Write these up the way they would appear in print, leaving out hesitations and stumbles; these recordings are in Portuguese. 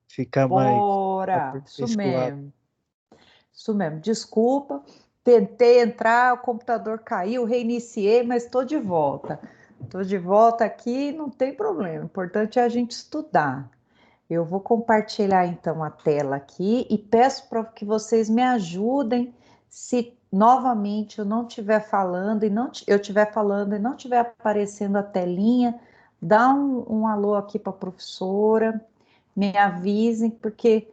ficar mais Bora! Isso aperfeiçoado. mesmo. Isso mesmo. Desculpa, tentei entrar, o computador caiu, reiniciei, mas estou de volta. Estou de volta aqui, não tem problema. O importante é a gente estudar. Eu vou compartilhar então a tela aqui e peço para que vocês me ajudem se novamente eu não estiver falando e não eu estiver falando e não estiver aparecendo a telinha, dá um alô aqui para a professora, me avisem, porque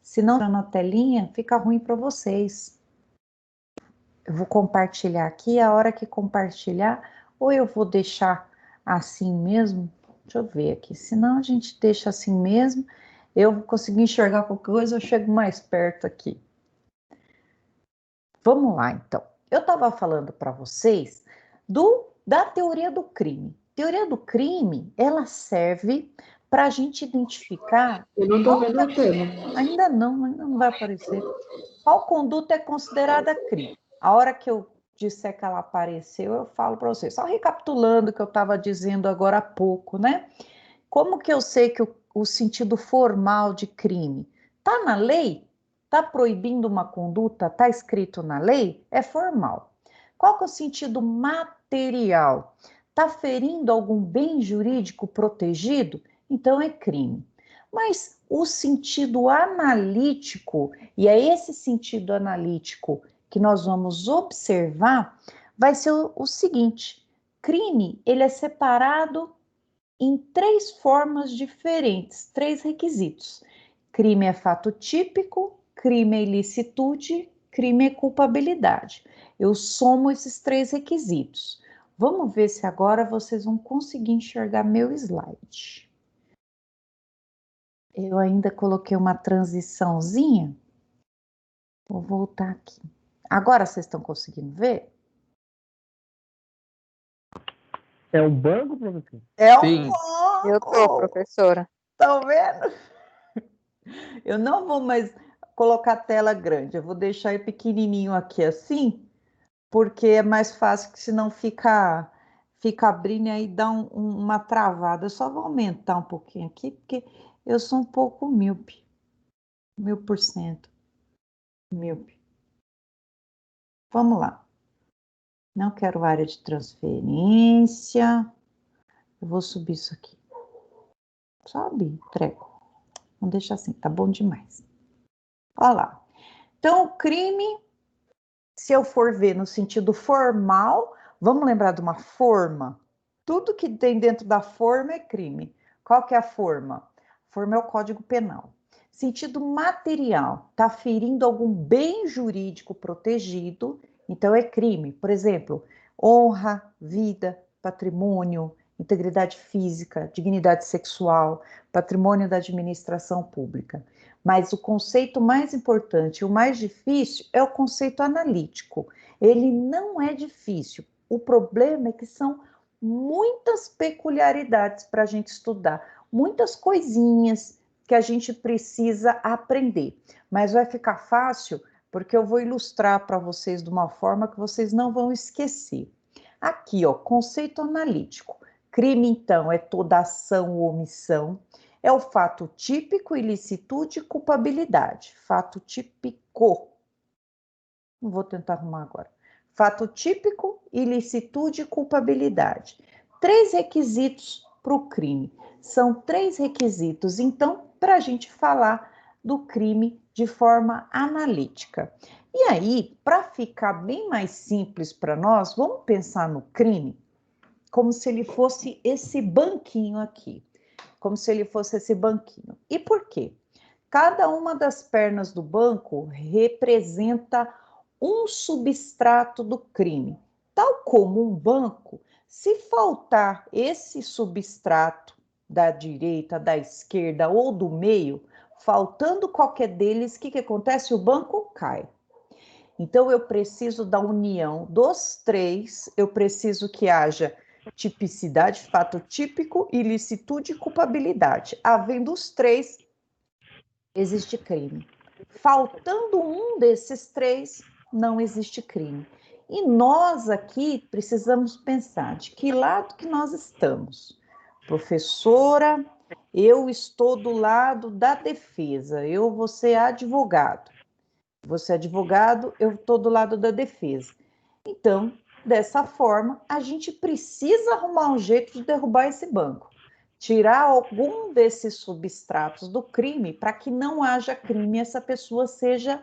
se não na telinha, fica ruim para vocês. Eu vou compartilhar aqui, a hora que compartilhar, ou eu vou deixar assim mesmo, deixa eu ver aqui, senão a gente deixa assim mesmo, eu vou conseguir enxergar qualquer coisa, eu chego mais perto aqui. Vamos lá, então. Eu estava falando para vocês da teoria do crime. Teoria do crime, ela serve para a gente identificar... Eu não estou vendo a tela. Ainda não vai aparecer. Qual conduta é considerada crime? A hora que eu disser que ela apareceu, eu falo para vocês. Só recapitulando o que eu estava dizendo agora há pouco, né? Como que eu sei que o sentido formal de crime está na lei? Está proibindo uma conduta? Está escrito na lei? É formal. Qual que é o sentido material? Está ferindo algum bem jurídico protegido? Então é crime. Mas o sentido analítico, e é esse sentido analítico que nós vamos observar, vai ser o seguinte: crime, ele é separado em três formas diferentes, três requisitos. Crime é fato típico, crime é ilicitude, crime é culpabilidade. Eu somo esses três requisitos. Vamos ver se agora vocês vão conseguir enxergar meu slide. Eu ainda coloquei uma transiçãozinha. Vou voltar aqui. Agora vocês estão conseguindo ver? É um banco, professor? É Sim. um banco! Eu tô, professora. Estão vendo? Eu não vou mais colocar tela grande. Eu vou deixar ele pequenininho aqui assim, porque é mais fácil que senão fica abrindo e aí dá uma travada. Eu só vou aumentar um pouquinho aqui, porque eu sou um pouco míope. 1000% míope. Vamos lá. Não quero área de transferência. Eu vou subir isso aqui. Sobe, treco. Vamos deixar assim, tá bom demais. Olha lá. Então, o crime, se eu for ver no sentido formal, vamos lembrar de uma forma? Tudo que tem dentro da forma é crime. Qual que é a forma? A forma é o Código Penal. Sentido material, está ferindo algum bem jurídico protegido, então é crime. Por exemplo, honra, vida, patrimônio, integridade física, dignidade sexual, patrimônio da administração pública. Mas o conceito mais importante, o mais difícil, é o conceito analítico. Ele não é difícil. O problema é que são muitas peculiaridades para a gente estudar, muitas coisinhas que a gente precisa aprender. Mas vai ficar fácil porque eu vou ilustrar para vocês de uma forma que vocês não vão esquecer. Aqui, ó, conceito analítico. Crime, então, é toda ação ou omissão. É o fato típico, ilicitude e culpabilidade. Fato típico. Não vou tentar arrumar agora. Fato típico, ilicitude e culpabilidade. Três requisitos para o crime. São três requisitos, então, para a gente falar do crime de forma analítica. E aí, para ficar bem mais simples para nós, vamos pensar no crime como se ele fosse esse banquinho aqui. Como se ele fosse esse banquinho. E por quê? Cada uma das pernas do banco representa um substrato do crime. Tal como um banco, se faltar esse substrato da direita, da esquerda ou do meio, faltando qualquer deles, o que acontece? O banco cai. Então, eu preciso da união dos três, eu preciso que haja tipicidade, fato típico, ilicitude e culpabilidade. Havendo os três, existe crime. Faltando um desses três, não existe crime. E nós aqui precisamos pensar de que lado que nós estamos. Professora, eu estou do lado da defesa, eu vou ser advogado. Você é advogado, eu estou do lado da defesa. Então, dessa forma, a gente precisa arrumar um jeito de derrubar esse banco. Tirar algum desses substratos do crime para que não haja crime e essa pessoa seja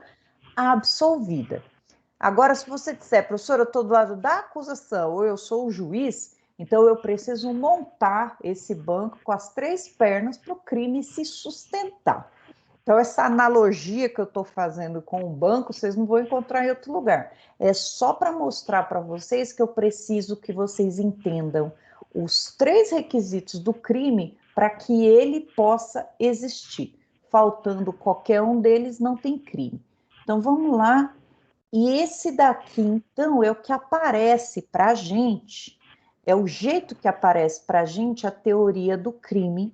absolvida. Agora, se você disser, professora, eu estou do lado da acusação ou eu sou o juiz, então eu preciso montar esse banco com as 3 pernas para o crime se sustentar. Então, essa analogia que eu estou fazendo com o banco, vocês não vão encontrar em outro lugar. É só para mostrar para vocês que eu preciso que vocês entendam os 3 requisitos do crime para que ele possa existir. Faltando qualquer um deles, não tem crime. Então, vamos lá. E esse daqui, então, é o que aparece para a gente, é o jeito que aparece para a gente a teoria do crime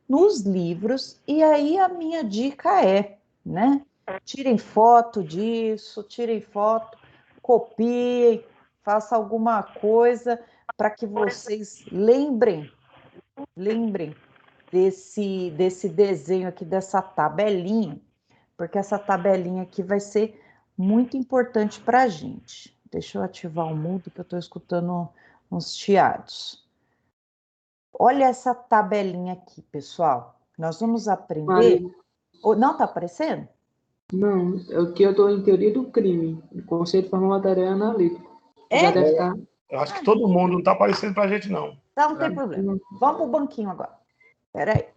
nos livros, e aí a minha dica é, né? Tirem foto disso, tirem foto, copiem, faça alguma coisa para que vocês lembrem desse desenho aqui, dessa tabelinha, porque essa tabelinha aqui vai ser muito importante para a gente. Deixa eu ativar o mudo, que eu estou escutando uns chiados. Olha essa tabelinha aqui, pessoal. Nós vamos aprender... Maria, Não está aparecendo? não, é o que eu estou em teoria do crime, o conceito de forma material analítico. É? Já deve estar. Eu acho que todo mundo não está aparecendo para a gente, não. Então, não tem problema. Vamos para o banquinho agora. Espera aí.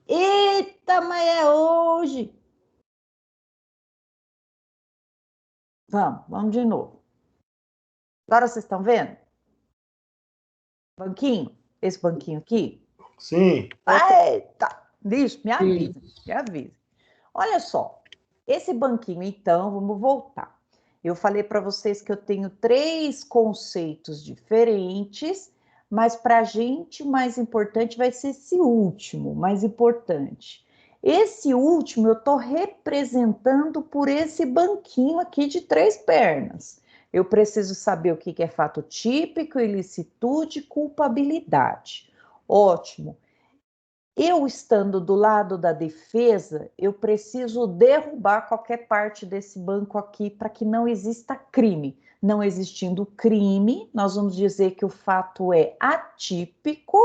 Eita, mas é hoje! Vamos de novo. Agora vocês estão vendo? Banquinho? Esse banquinho aqui? Sim. Eita! Bicho, me avisa, me avisa. Olha só, esse banquinho, então, vamos voltar. Eu falei para vocês que eu tenho 3 conceitos diferentes, mas para a gente o mais importante vai ser esse último, mais importante. Esse último eu estou representando por esse banquinho aqui de 3 pernas. Eu preciso saber o que é fato típico, ilicitude, culpabilidade. Ótimo. Eu estando do lado da defesa, eu preciso derrubar qualquer parte desse banco aqui para que não exista crime. Não existindo crime, nós vamos dizer que o fato é atípico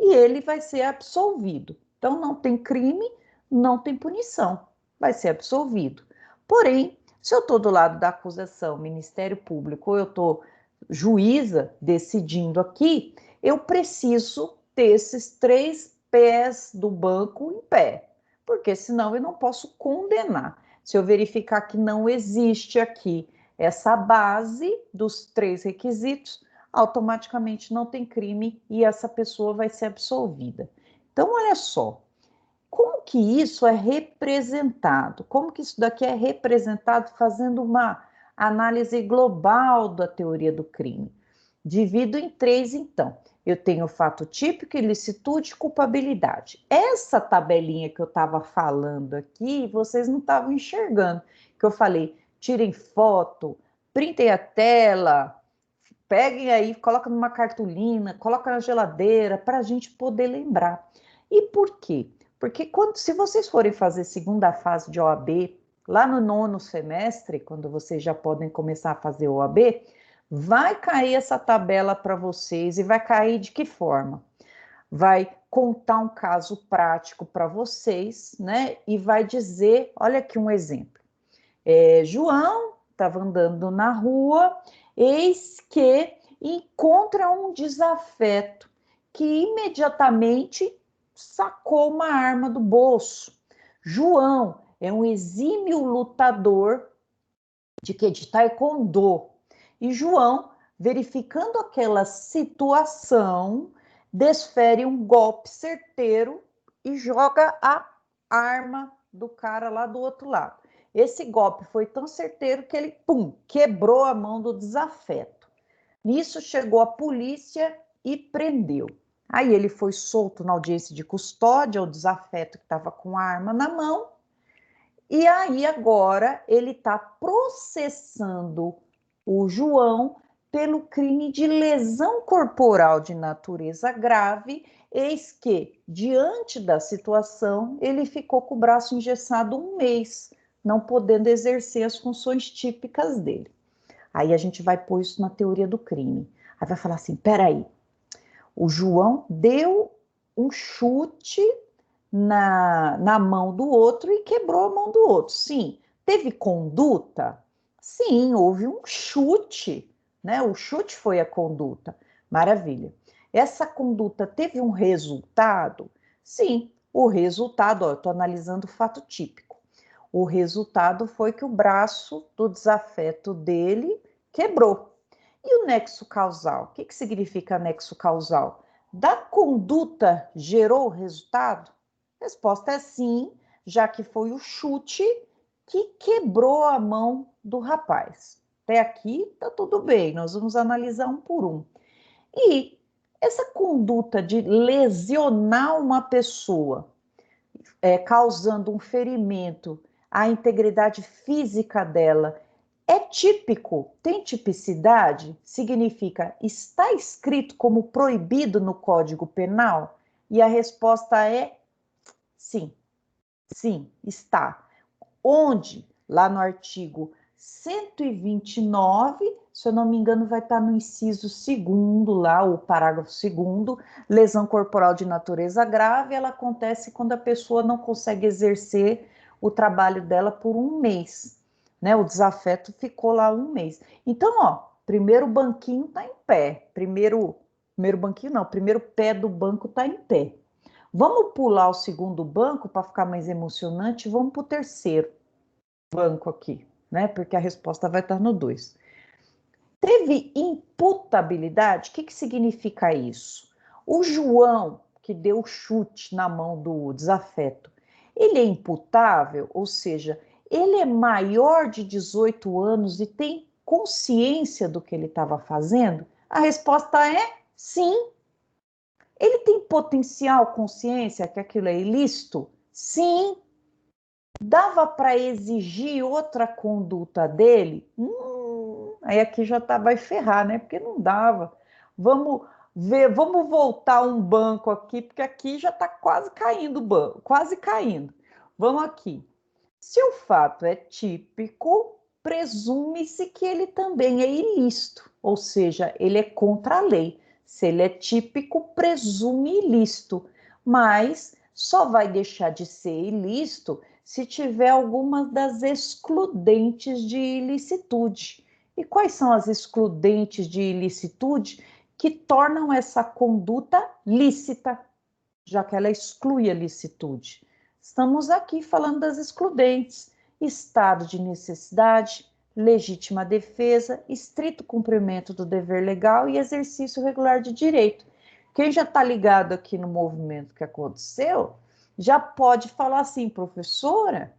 e ele vai ser absolvido. Então, não tem crime, não tem punição, vai ser absolvido. Porém, se eu estou do lado da acusação, Ministério Público, ou eu estou juíza decidindo aqui, eu preciso ter esses 3 pés do banco em pé, porque senão eu não posso condenar. Se eu verificar que não existe aqui essa base dos 3 requisitos, automaticamente não tem crime e essa pessoa vai ser absolvida. Então, olha só, como que isso é representado? Como que isso daqui é representado fazendo uma análise global da teoria do crime? Divido em 3, então. Eu tenho fato típico, ilicitude e culpabilidade. Essa tabelinha que eu estava falando aqui, vocês não estavam enxergando, que eu falei, tirem foto, printem a tela, peguem aí, coloca numa cartolina, coloca na geladeira, para a gente poder lembrar. E por quê? Porque se vocês forem fazer segunda fase de OAB, lá no 9º semestre, quando vocês já podem começar a fazer OAB, vai cair essa tabela para vocês e vai cair de que forma? Vai contar um caso prático para vocês, né? E vai dizer, olha aqui um exemplo. João estava andando na rua, eis que encontra um desafeto que imediatamente sacou uma arma do bolso. João é um exímio lutador de taekwondo. E João, verificando aquela situação, desfere um golpe certeiro e joga a arma do cara lá do outro lado. Esse golpe foi tão certeiro que ele, quebrou a mão do desafeto. Nisso chegou a polícia e prendeu. Aí ele foi solto na audiência de custódia, o desafeto que estava com a arma na mão, e aí agora ele está processando o João pelo crime de lesão corporal de natureza grave, eis que, diante da situação, ele ficou com o braço engessado 1 mês, não podendo exercer as funções típicas dele. Aí a gente vai pôr isso na teoria do crime. Aí vai falar assim, peraí, o João deu um chute na mão do outro e quebrou a mão do outro. Sim. Teve conduta? Sim, houve um chute, né? O chute foi a conduta. Maravilha. Essa conduta teve um resultado? Sim, o resultado, eu estou analisando o fato típico. O resultado foi que o braço do desafeto dele quebrou. E o nexo causal? O que significa nexo causal? Da conduta gerou o resultado? A resposta é sim, já que foi o chute que quebrou a mão do rapaz. Até aqui tá tudo bem, nós vamos analisar um por um. E essa conduta de lesionar uma pessoa, causando um ferimento à integridade física dela, é típico? Tem tipicidade? Significa, está escrito como proibido no Código Penal? E a resposta é sim. Sim, está. Onde? Lá no artigo 129, se eu não me engano, vai estar no inciso 2º, lá, o parágrafo 2º, lesão corporal de natureza grave, ela acontece quando a pessoa não consegue exercer o trabalho dela por 1 mês, né? O desafeto ficou lá 1 mês. Então, ó, primeiro banquinho está em pé, primeiro banquinho não, primeiro pé do banco está em pé. Vamos pular o 2º banco para ficar mais emocionante, vamos para o 3º banco aqui, né? Porque a resposta vai estar no 2. Teve imputabilidade? O que significa isso? O João, que deu o chute na mão do desafeto, ele é imputável? Ou seja, ele é maior de 18 anos e tem consciência do que ele estava fazendo? A resposta é sim. Ele tem potencial consciência que aquilo é ilícito? Sim. Dava para exigir outra conduta dele? Aí aqui já vai ferrar, né? Porque não dava. Vamos ver, vamos voltar um banco aqui, porque aqui já está quase caindo o banco, quase caindo. Vamos aqui. Se o fato é típico, presume-se que ele também é ilícito, ou seja, ele é contra a lei. Se ele é típico, presume ilícito, mas só vai deixar de ser ilícito se tiver algumas das excludentes de ilicitude. E quais são as excludentes de ilicitude que tornam essa conduta lícita, já que ela exclui a licitude? Estamos aqui falando das excludentes: estado de necessidade, legítima defesa, estrito cumprimento do dever legal e exercício regular de direito. Quem já está ligado aqui no movimento que aconteceu, já pode falar assim, professora,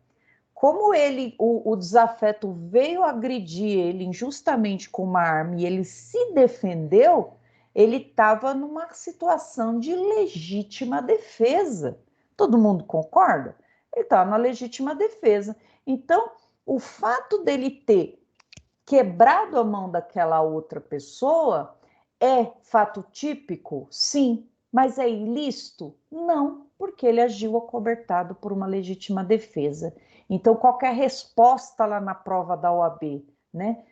como o desafeto veio agredir ele injustamente com uma arma e ele se defendeu, ele estava numa situação de legítima defesa. Todo mundo concorda? Ele estava na legítima defesa. Então, o fato dele ter quebrado a mão daquela outra pessoa é fato típico? Sim. Mas é ilícito? Não, porque ele agiu acobertado por uma legítima defesa. Então, qualquer resposta lá na prova da OAB, né,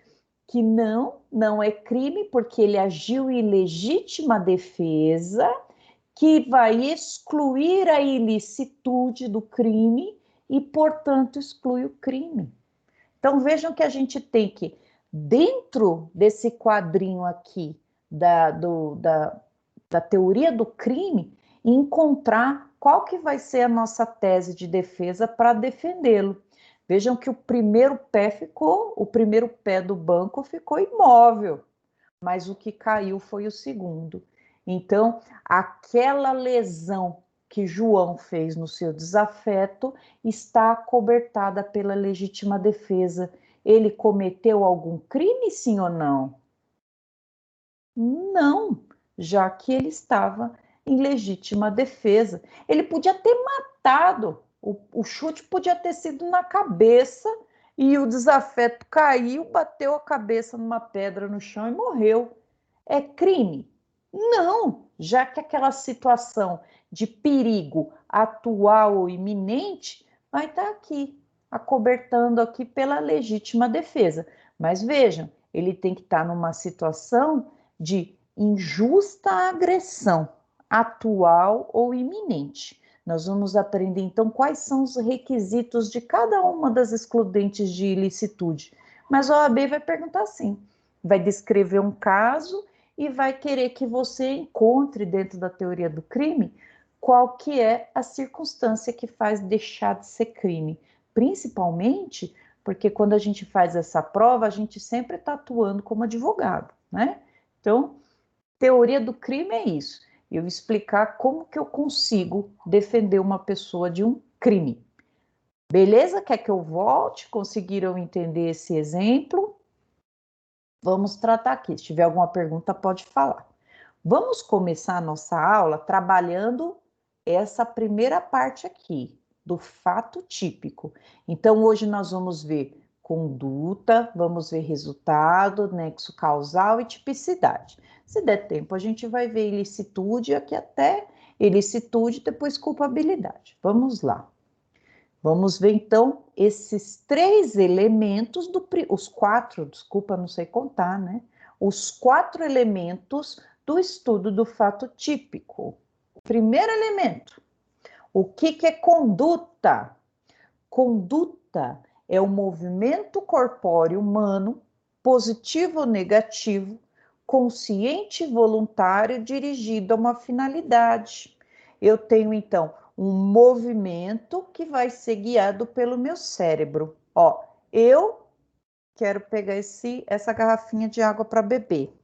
que não é crime, porque ele agiu em legítima defesa, que vai excluir a ilicitude do crime e, portanto, exclui o crime. Então, vejam que a gente tem que, dentro desse quadrinho aqui da teoria do crime, encontrar qual que vai ser a nossa tese de defesa para defendê-lo. Vejam que o primeiro pé do banco ficou imóvel, mas o que caiu foi o 2º. Então, aquela lesão que João fez no seu desafeto está acobertada pela legítima defesa. Ele cometeu algum crime, sim ou não? Não, já que ele estava em legítima defesa. Ele podia ter matado, o chute podia ter sido na cabeça, e o desafeto caiu, bateu a cabeça numa pedra no chão e morreu. É crime? Não, já que aquela situação de perigo atual ou iminente vai estar aqui, acobertando aqui pela legítima defesa. Mas vejam, ele tem que estar numa situação de injusta agressão, atual ou iminente. Nós vamos aprender, então, quais são os requisitos de cada uma das excludentes de ilicitude. Mas a OAB vai perguntar assim, vai descrever um caso e vai querer que você encontre dentro da teoria do crime qual que é a circunstância que faz deixar de ser crime. Principalmente porque quando a gente faz essa prova, a gente sempre está atuando como advogado, né? Então, teoria do crime é isso. Eu explicar como que eu consigo defender uma pessoa de um crime. Beleza? Quer que eu volte? Conseguiram entender esse exemplo? Vamos tratar aqui. Se tiver alguma pergunta, pode falar. Vamos começar a nossa aula trabalhando essa primeira parte aqui, do fato típico. Então, hoje nós vamos ver conduta, vamos ver resultado, nexo causal e tipicidade. Se der tempo, a gente vai ver ilicitude, aqui até ilicitude, depois culpabilidade. Vamos lá. Vamos ver, então, esses três elementos, os quatro, desculpa, não sei contar, né? Os quatro elementos do estudo do fato típico. Primeiro elemento, o que é conduta? Conduta é o movimento corpóreo humano, positivo ou negativo, consciente e voluntário, dirigido a uma finalidade. Eu tenho, então, um movimento que vai ser guiado pelo meu cérebro. Ó, eu quero pegar essa garrafinha de água para beber.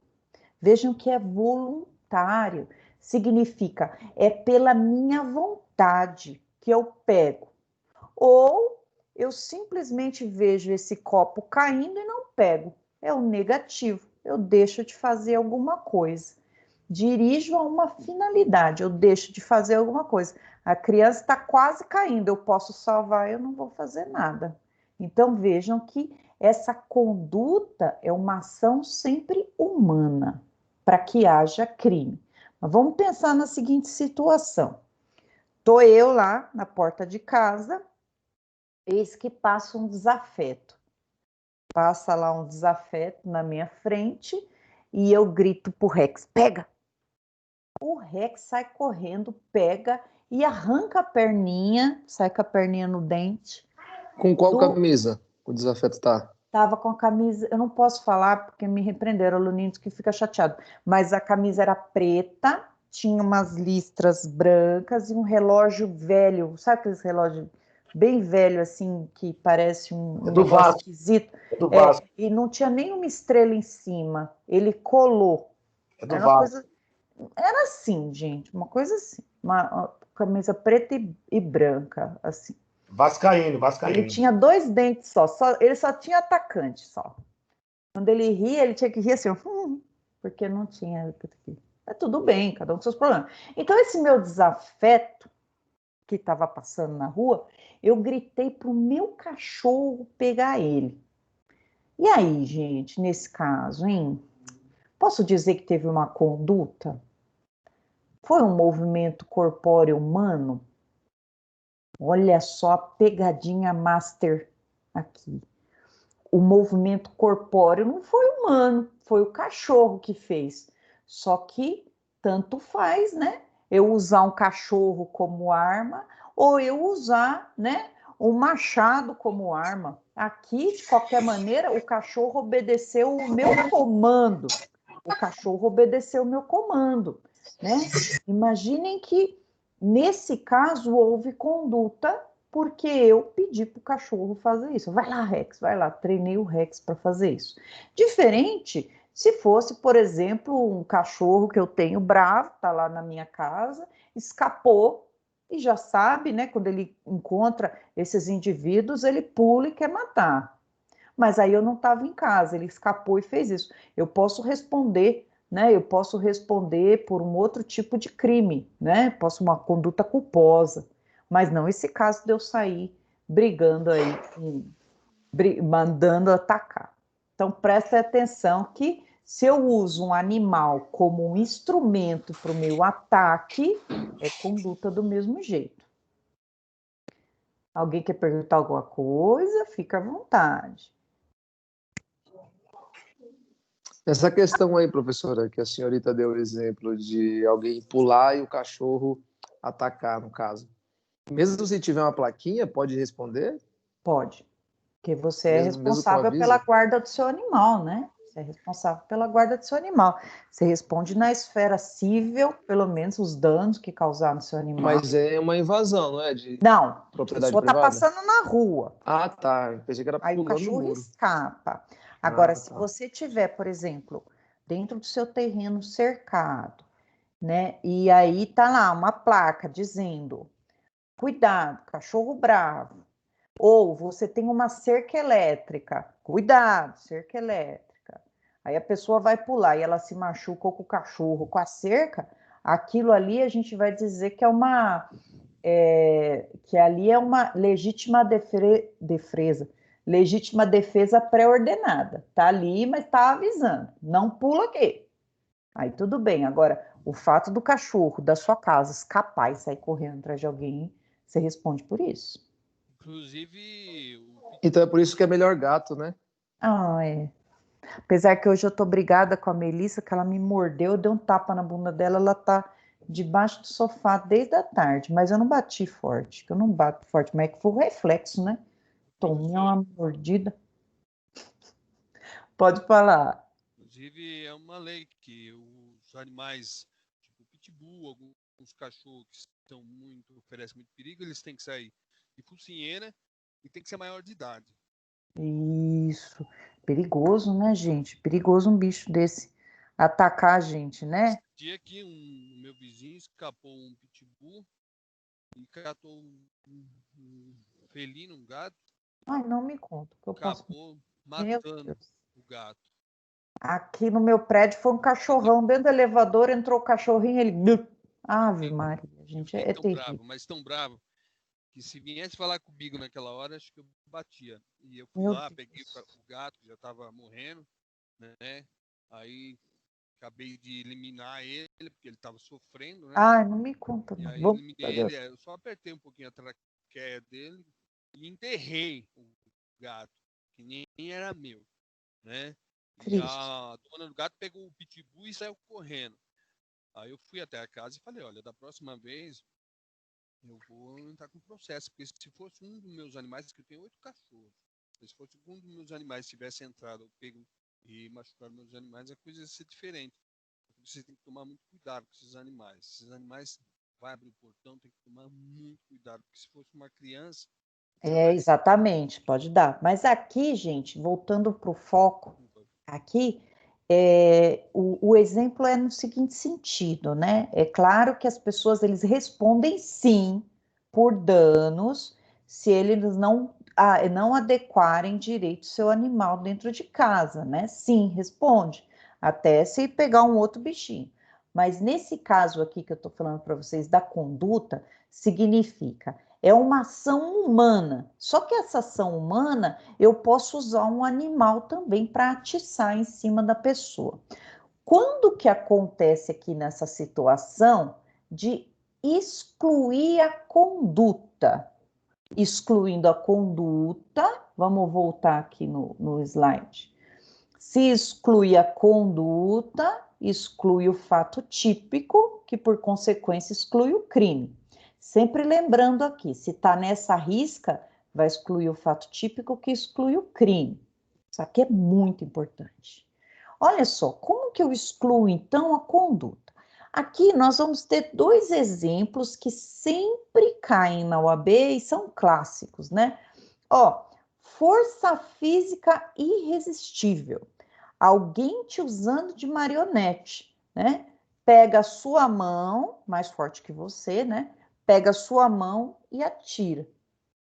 Vejam que é voluntário. Significa, é pela minha vontade que eu pego. Ou eu simplesmente vejo esse copo caindo e não pego. É o negativo. Eu deixo de fazer alguma coisa. Dirijo a uma finalidade. Eu deixo de fazer alguma coisa. A criança está quase caindo. Eu posso salvar, eu não vou fazer nada. Então vejam que essa conduta é uma ação sempre humana para que haja crime. Mas vamos pensar na seguinte situação. Estou eu lá na porta de casa, eis que passa um desafeto. Passa lá um desafeto na minha frente e eu grito pro Rex, pega! O Rex sai correndo, pega e arranca a perninha, sai com a perninha no dente. Com qual camisa o desafeto tá? Tava com a camisa, eu não posso falar porque me repreenderam, o aluninho que fica chateado, mas a camisa era preta, tinha umas listras brancas e um relógio velho, sabe aqueles relógios bem velho assim, que parece um do negócio Vasco. esquisito? É do Vasco. E não tinha nenhuma estrela em cima, ele colou. É do Era uma Vasco. coisa, era assim, gente, uma coisa assim, uma camisa preta e branca, assim. Vascaíno. Ele tinha dois dentes só, ele só tinha atacante só. Quando ele ria, ele tinha que rir assim, porque não tinha. Mas tudo bem, cada um com seus problemas. Então, esse meu desafeto que estava passando na rua, eu gritei pro meu cachorro pegar ele. E aí, gente, nesse caso, hein? Posso dizer que teve uma conduta? Foi um movimento corpóreo humano? Olha só a pegadinha master aqui. O movimento corpóreo não foi humano, foi o cachorro que fez. Só que tanto faz, né? Eu usar um cachorro como arma ou eu usar, né, um machado como arma. Aqui, de qualquer maneira, o cachorro obedeceu o meu comando. O cachorro obedeceu o meu comando, né? Imaginem que nesse caso houve conduta porque eu pedi para o cachorro fazer isso. Vai lá, Rex, vai lá. Treinei o Rex para fazer isso. Diferente se fosse, por exemplo, um cachorro que eu tenho bravo, está lá na minha casa, escapou e já sabe, né? Quando ele encontra esses indivíduos, ele pula e quer matar. Mas aí eu não estava em casa, ele escapou e fez isso. Eu posso responder, né? Eu posso responder por um outro tipo de crime, né? Posso uma conduta culposa. Mas não esse caso de eu sair brigando aí mandando atacar. Então, preste atenção que se eu uso um animal como um instrumento para o meu ataque, é conduta do mesmo jeito. Alguém quer perguntar alguma coisa? Fica à vontade. Essa questão aí, professora, que a senhorita deu o exemplo de alguém pular e o cachorro atacar, no caso. Mesmo se tiver uma plaquinha, pode responder? Pode. Porque você é Mesmo com responsável aviso? pela guarda do seu animal, né? Você é responsável pela guarda do seu animal. Você responde na esfera civil, pelo menos os danos que causaram no seu animal. Mas é uma invasão, não é? De Não, a propriedade pessoa está privada? passando na rua. Ah, tá. Eu pensei que era Aí o pulando o cachorro muro. escapa. Agora, Ah, se tá. você tiver, por exemplo, dentro do seu terreno cercado, né? E aí tá lá uma placa dizendo: cuidado, cachorro bravo. Ou você tem uma cerca elétrica, cuidado, cerca elétrica. Aí a pessoa vai pular e ela se machuca com o cachorro, com a cerca, aquilo ali a gente vai dizer que que ali é uma legítima defesa pré-ordenada. Tá ali, mas tá avisando, não pula aqui. Aí tudo bem. Agora, o fato do cachorro da sua casa escapar e sair correndo atrás de alguém, você responde por isso. Inclusive, Então é por isso que é melhor gato, né? Ah, é. Apesar que hoje eu tô brigada com a Melissa, que ela me mordeu, eu dei um tapa na bunda dela, ela tá debaixo do sofá desde a tarde, mas eu não bati forte, que eu não bato forte, mas é que foi o reflexo, né? Tomei uma mordida. Pode falar. inclusive, é uma lei que os animais, tipo pitbull, alguns cachorros que oferecem muito perigo, eles têm que sair de focinheira e tem que ser maior de idade. Isso. Perigoso, né, gente? Perigoso um bicho desse atacar a gente, né? Esse dia aqui, meu vizinho escapou um pitbull e catou um felino, um gato, Ai, não me conta, que eu posso. acabou Meu matando Deus. o gato. Aqui no meu prédio foi um cachorrão dentro do elevador, entrou o cachorrinho, ele. Ave Maria, Eu gente, fiquei é tão terrível. bravo, mas tão bravo, que se viesse falar comigo naquela hora, acho que eu batia. E eu fui Meu lá, peguei Deus. o gato, que já estava morrendo, né? Aí acabei de eliminar ele, porque ele estava sofrendo, né? Ai, não me conta, E não. aí Vamos. eliminei ele, eu só apertei um pouquinho a traqueia dele e enterrei o gato, que nem era meu, né? E Triste. a dona do gato pegou o pitbull e saiu correndo. Aí eu fui até a casa e falei, olha, da próxima vez eu vou entrar com processo, porque se fosse um dos meus animais, que eu tenho 8 cachorros, se fosse um dos meus animais tivesse entrado ou pego e machucado meus animais, a coisa ia ser diferente. Você tem que tomar muito cuidado com esses animais. Esses animais vai abrir o portão, tem que tomar muito cuidado, porque se fosse uma criança, É, exatamente, pode dar. Mas aqui, gente, voltando para o foco, aqui, o exemplo é no seguinte sentido, né? É claro que as pessoas, eles respondem sim por danos se eles não adequarem direito o seu animal dentro de casa, né? Sim, responde. Até se pegar um outro bichinho. Mas nesse caso aqui que eu estou falando para vocês da conduta, significa é uma ação humana. Só que essa ação humana, eu posso usar um animal também para atiçar em cima da pessoa. Quando que acontece aqui nessa situação de excluir a conduta? Excluindo a conduta, vamos voltar aqui no slide. Se exclui a conduta, exclui o fato típico, que por consequência exclui o crime. Sempre lembrando aqui, se está nessa risca, vai excluir o fato típico, que exclui o crime. Isso aqui é muito importante. Olha só, como que eu excluo então a conduta? Aqui nós vamos ter dois exemplos que sempre caem na OAB e são clássicos, né? Ó, força física irresistível. Alguém te usando de marionete, né? Pega a sua mão, mais forte que você, né? Pega a sua mão e atira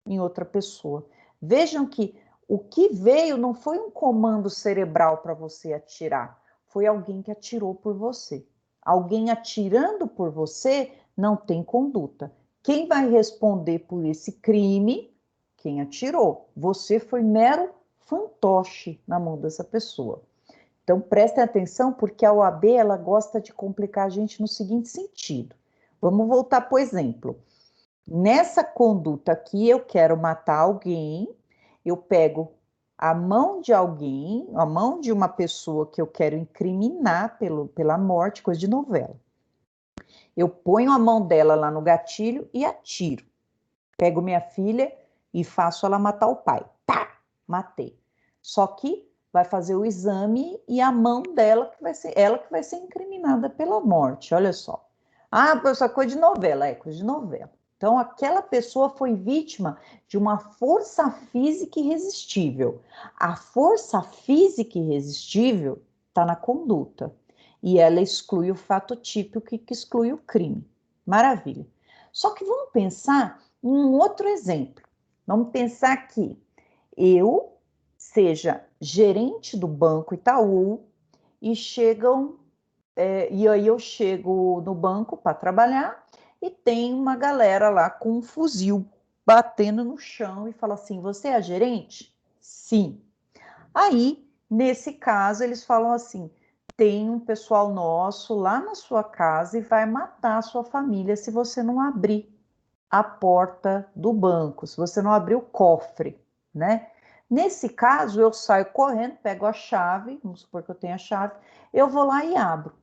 em outra pessoa. Vejam que o que veio não foi um comando cerebral para você atirar, foi alguém que atirou por você. Alguém atirando por você não tem conduta. Quem vai responder por esse crime, quem atirou. Você foi mero fantoche na mão dessa pessoa. Então, prestem atenção, porque a OAB ela gosta de complicar a gente no seguinte sentido. Vamos voltar para o exemplo. Nessa conduta aqui, eu quero matar alguém, eu pego a mão de alguém, a mão de uma pessoa que eu quero incriminar pela morte, coisa de novela. Eu ponho a mão dela lá no gatilho e atiro. Pego minha filha e faço ela matar o pai. Tá, matei. Só que vai fazer o exame e a mão dela que vai ser ela que vai ser incriminada pela morte. Olha só. Ah, essa coisa de novela, é coisa de novela. Então, aquela pessoa foi vítima de uma força física irresistível. A força física irresistível está na conduta. E ela exclui o fato típico que exclui o crime. Maravilha. Só que vamos pensar em um outro exemplo. Vamos pensar que eu seja gerente do Banco Itaú e aí eu chego no banco para trabalhar e tem uma galera lá com um fuzil batendo no chão e fala assim: você é a gerente? Sim. Aí, nesse caso, eles falam assim: tem um pessoal nosso lá na sua casa e vai matar a sua família se você não abrir a porta do banco, se você não abrir o cofre, né? Nesse caso, eu saio correndo, pego a chave, vamos supor que eu tenho a chave, eu vou lá e abro.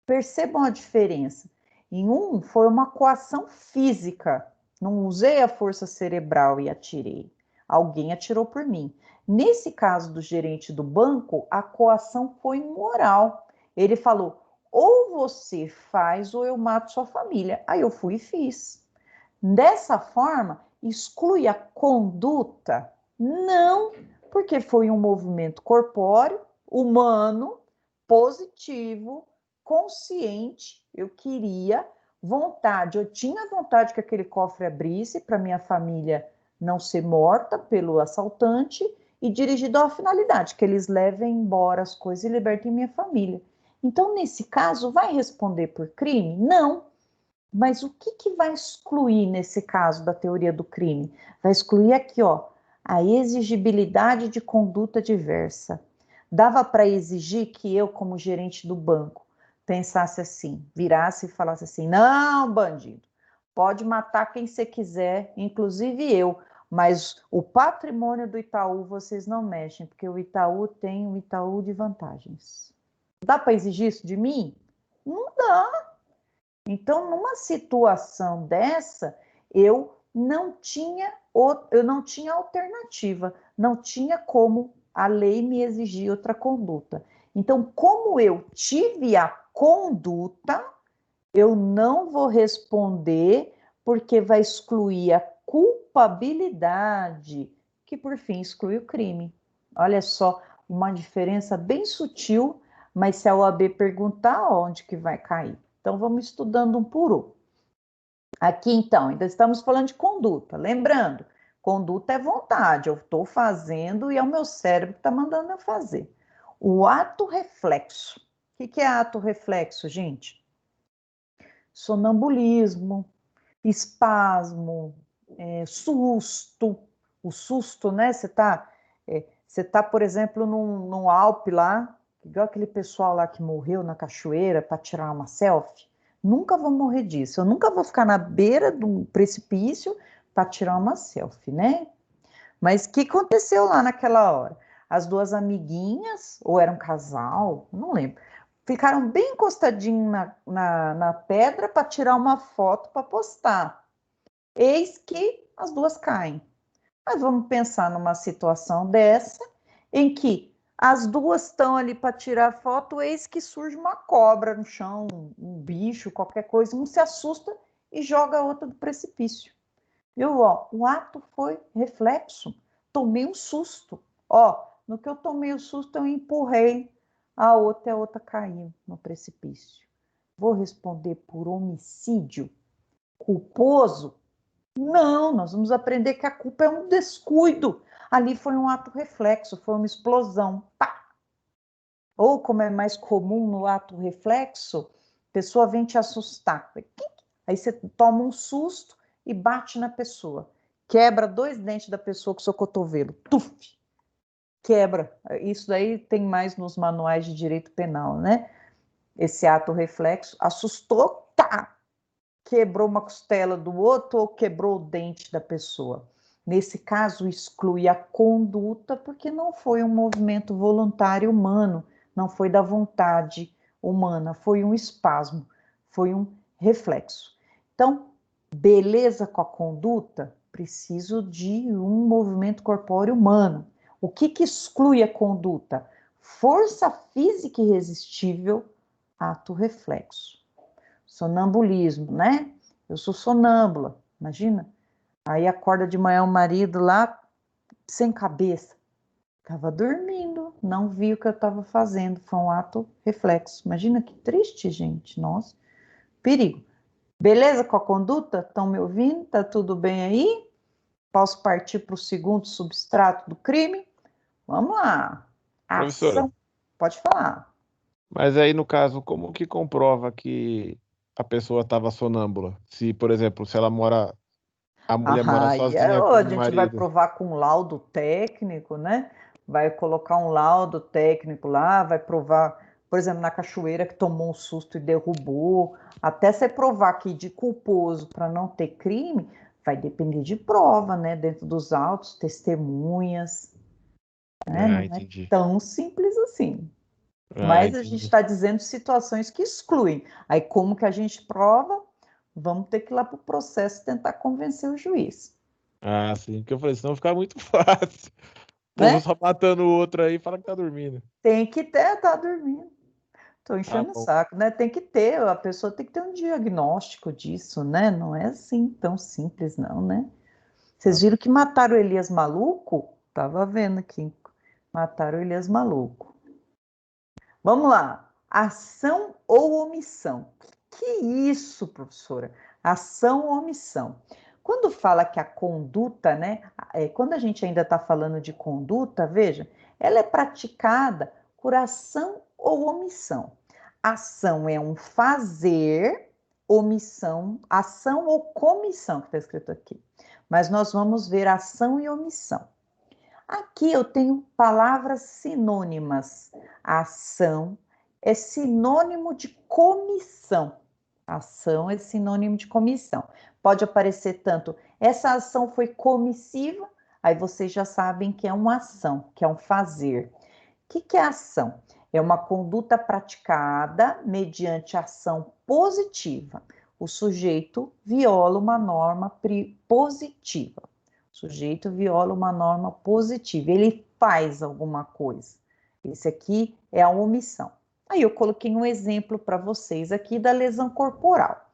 Percebam a diferença. Em um, foi uma coação física. Não usei a força cerebral e atirei. Alguém atirou por mim. Nesse caso do gerente do banco, a coação foi moral. Ele falou, ou você faz ou eu mato sua família. Aí eu fui e fiz. Dessa forma, exclui a conduta? Não, porque foi um movimento corpóreo, humano, positivo, consciente. Eu queria vontade, eu tinha vontade que aquele cofre abrisse para minha família não ser morta pelo assaltante e dirigido à finalidade, que eles levem embora as coisas e libertem minha família. Então, nesse caso, vai responder por crime? Não. Mas o que vai excluir nesse caso da teoria do crime? Vai excluir aqui, ó, a exigibilidade de conduta diversa. Dava para exigir que eu, como gerente do banco, pensasse assim, virasse e falasse assim: não, bandido, pode matar quem você quiser, inclusive eu, mas o patrimônio do Itaú vocês não mexem, porque o Itaú tem um Itaú de vantagens. Dá para exigir isso de mim? Não dá. Então, numa situação dessa, eu não tinha alternativa, não tinha como a lei me exigir outra conduta. Então, como eu tive a conduta, eu não vou responder porque vai excluir a culpabilidade, que por fim exclui o crime. Olha só, uma diferença bem sutil, mas se a OAB perguntar, onde que vai cair? Então, vamos estudando um por um. Aqui, então, ainda estamos falando de conduta. Lembrando, conduta é vontade. Eu estou fazendo e é o meu cérebro que está mandando eu fazer. O ato reflexo. O que é ato reflexo, gente? Sonambulismo, espasmo, susto. O susto, né? Você tá, por exemplo, num Alpe lá, igual aquele pessoal lá que morreu na cachoeira para tirar uma selfie. Nunca vou morrer disso. Eu nunca vou ficar na beira do precipício para tirar uma selfie, né? Mas o que aconteceu lá naquela hora? As duas amiguinhas, ou era um casal, não lembro, ficaram bem encostadinhos na pedra para tirar uma foto para postar. Eis que as duas caem. Mas vamos pensar numa situação dessa, em que as duas estão ali para tirar foto, eis que surge uma cobra no chão, um bicho, qualquer coisa, um se assusta e joga a outra do precipício. Viu? Ó, o ato foi reflexo, tomei um susto. Ó, no que eu tomei o susto, eu empurrei a outra e a outra caiu no precipício. Vou responder por homicídio culposo? Não, nós vamos aprender que a culpa é um descuido. Ali foi um ato reflexo, foi uma explosão. Pá! Ou, como é mais comum no ato reflexo, a pessoa vem te assustar. Aí você toma um susto e bate na pessoa. quebra 2 dentes da pessoa com o seu cotovelo. Tuf! Quebra. Isso daí tem mais nos manuais de direito penal, né? Esse ato reflexo. Assustou, tá! Quebrou uma costela do outro ou quebrou o dente da pessoa. Nesse caso, exclui a conduta, porque não foi um movimento voluntário humano, não foi da vontade humana, foi um espasmo, foi um reflexo. Então, beleza com a conduta? Preciso de um movimento corpóreo humano. O que exclui a conduta? Força física irresistível, ato reflexo. Sonambulismo, né? Eu sou sonâmbula, imagina. Aí acorda de manhã o marido lá, sem cabeça. Estava dormindo, não vi o que eu estava fazendo. Foi um ato reflexo. Imagina que triste, gente. Nossa, perigo. Beleza com a conduta? Estão me ouvindo? Tá tudo bem aí? Posso partir para o segundo substrato do crime? Vamos lá. Professora, Ação. Pode falar. mas aí no caso, como que comprova que a pessoa estava sonâmbula? Se, por exemplo, se ela mora, a mulher mora sozinha com A o gente vai marido. provar com um laudo técnico, né? Vai colocar um laudo técnico lá, vai provar, por exemplo, na cachoeira que tomou um susto e derrubou. Até você provar que de culposo para não ter crime, vai depender de prova, né? Dentro dos autos, testemunhas, né? Não é Entendi. tão simples assim. Ah, Mas a gente entendi. está dizendo situações que excluem. Aí, como que a gente prova? Vamos ter que ir lá para o processo tentar convencer o juiz, Ah, sim. Porque eu falei, senão fica muito fácil. O povo né? só matando o outro aí e fala que tá dormindo. Tem que ter, tá dormindo. Tô Ah, enchendo o bom. saco, né? Tem que ter, a pessoa tem que ter um diagnóstico disso, né? Não é assim tão simples, não, né? Ah, Vocês viram que mataram o Elias Maluco? Tava vendo aqui. Mataram o Elias Maluco. Vamos lá. Ação ou omissão? Que isso, professora? Ação ou omissão? Quando fala que a conduta, né? Quando a gente ainda está falando de conduta, veja, ela é praticada por ação ou omissão. Ação é um fazer, omissão, ação ou comissão, que está escrito aqui. Mas nós vamos ver ação e omissão. Aqui eu tenho palavras sinônimas. Ação é sinônimo de comissão. Ação é sinônimo de comissão. Pode aparecer tanto, essa ação foi comissiva, aí vocês já sabem que é uma ação, que é um fazer. O que é ação? É uma conduta praticada mediante ação positiva. O sujeito viola uma norma positiva. O sujeito viola uma norma positiva. Ele faz alguma coisa. Esse aqui é a omissão. Aí eu coloquei um exemplo para vocês aqui da lesão corporal.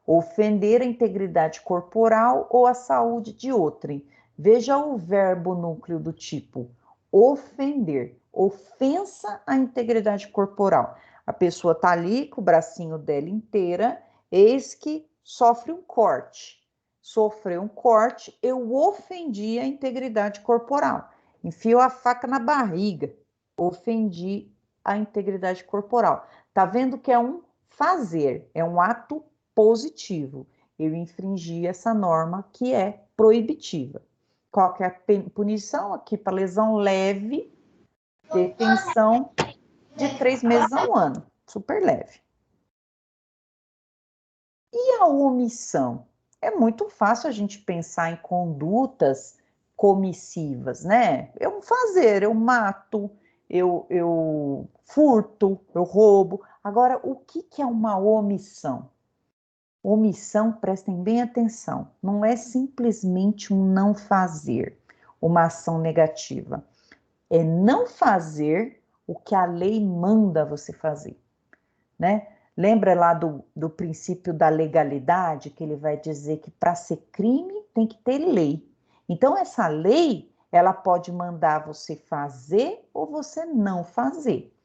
Ofender a integridade corporal ou a saúde de outrem. Veja o verbo núcleo do tipo ofender. Ofensa à integridade corporal. A pessoa está ali com o bracinho dela inteira, eis que sofre um corte. Sofreu um corte, eu ofendi a integridade corporal. Enfio a faca na barriga, ofendi a integridade corporal. Tá vendo que é um fazer, é um ato positivo. Eu infringi essa norma que é proibitiva. Qual que é a punição aqui para lesão leve? Detenção de 3 meses a 1 ano, super leve. E a omissão? É muito fácil a gente pensar em condutas comissivas, né? Eu fazer, eu mato, eu furto, eu roubo. Agora, o que é uma omissão? Omissão, prestem bem atenção, não é simplesmente um não fazer, uma ação negativa. É não fazer o que a lei manda você fazer, né? Lembra lá do princípio da legalidade, que ele vai dizer que para ser crime tem que ter lei. Então, essa lei, ela pode mandar você fazer ou você não fazer.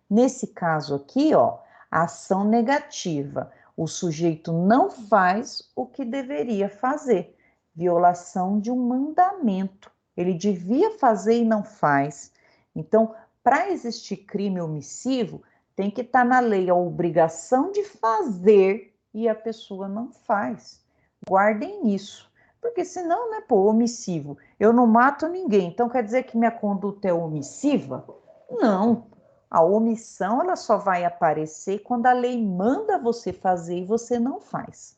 Nesse caso aqui, ó, ação negativa. O sujeito não faz o que deveria fazer. Violação de um mandamento. Ele devia fazer e não faz. Então, para existir crime omissivo, tem que estar na lei a obrigação de fazer e a pessoa não faz. Guardem isso. Porque senão, né, pô, omissivo, eu não mato ninguém, então quer dizer que minha conduta é omissiva? Não, a omissão ela só vai aparecer quando a lei manda você fazer e você não faz.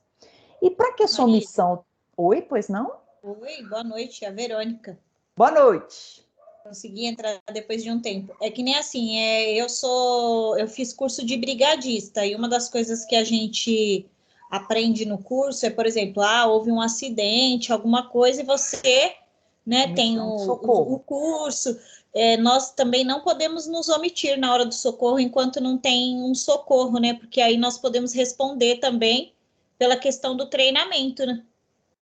E para que essa omissão... Oi, pois não? Oi, boa noite, a Verônica. Boa noite. Consegui entrar depois de um tempo. É que nem assim, eu fiz curso de brigadista e uma das coisas que a gente aprende no curso é, por exemplo, houve um acidente, alguma coisa, e você, né, tem o curso. Nós também não podemos nos omitir na hora do socorro enquanto não tem um socorro, né? Porque aí nós podemos responder também pela questão do treinamento, né?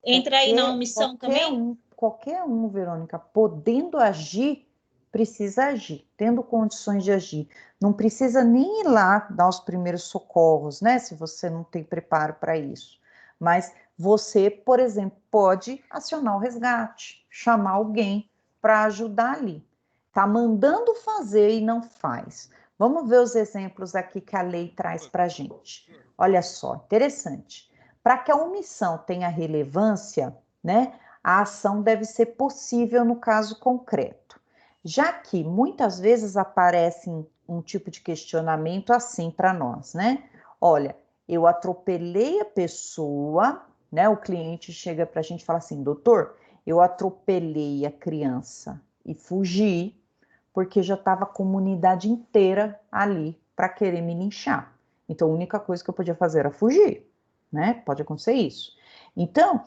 Entra aí na omissão também? Qualquer um, Verônica, podendo agir, precisa agir, tendo condições de agir. Não precisa nem ir lá dar os primeiros socorros, né? Se você não tem preparo para isso. Mas você, por exemplo, pode acionar o resgate, chamar alguém para ajudar ali. Está mandando fazer e não faz. Vamos ver os exemplos aqui que a lei traz para a gente. Olha só, interessante. Para que a omissão tenha relevância, né, a ação deve ser possível no caso concreto. Já que muitas vezes aparece um tipo de questionamento assim para nós, né? Olha, eu atropelei a pessoa, né? O cliente chega para a gente e fala assim, doutor, eu atropelei a criança e fugi, porque já estava a comunidade inteira ali para querer me linchar. Então, a única coisa que eu podia fazer era fugir, né? Pode acontecer isso. Então,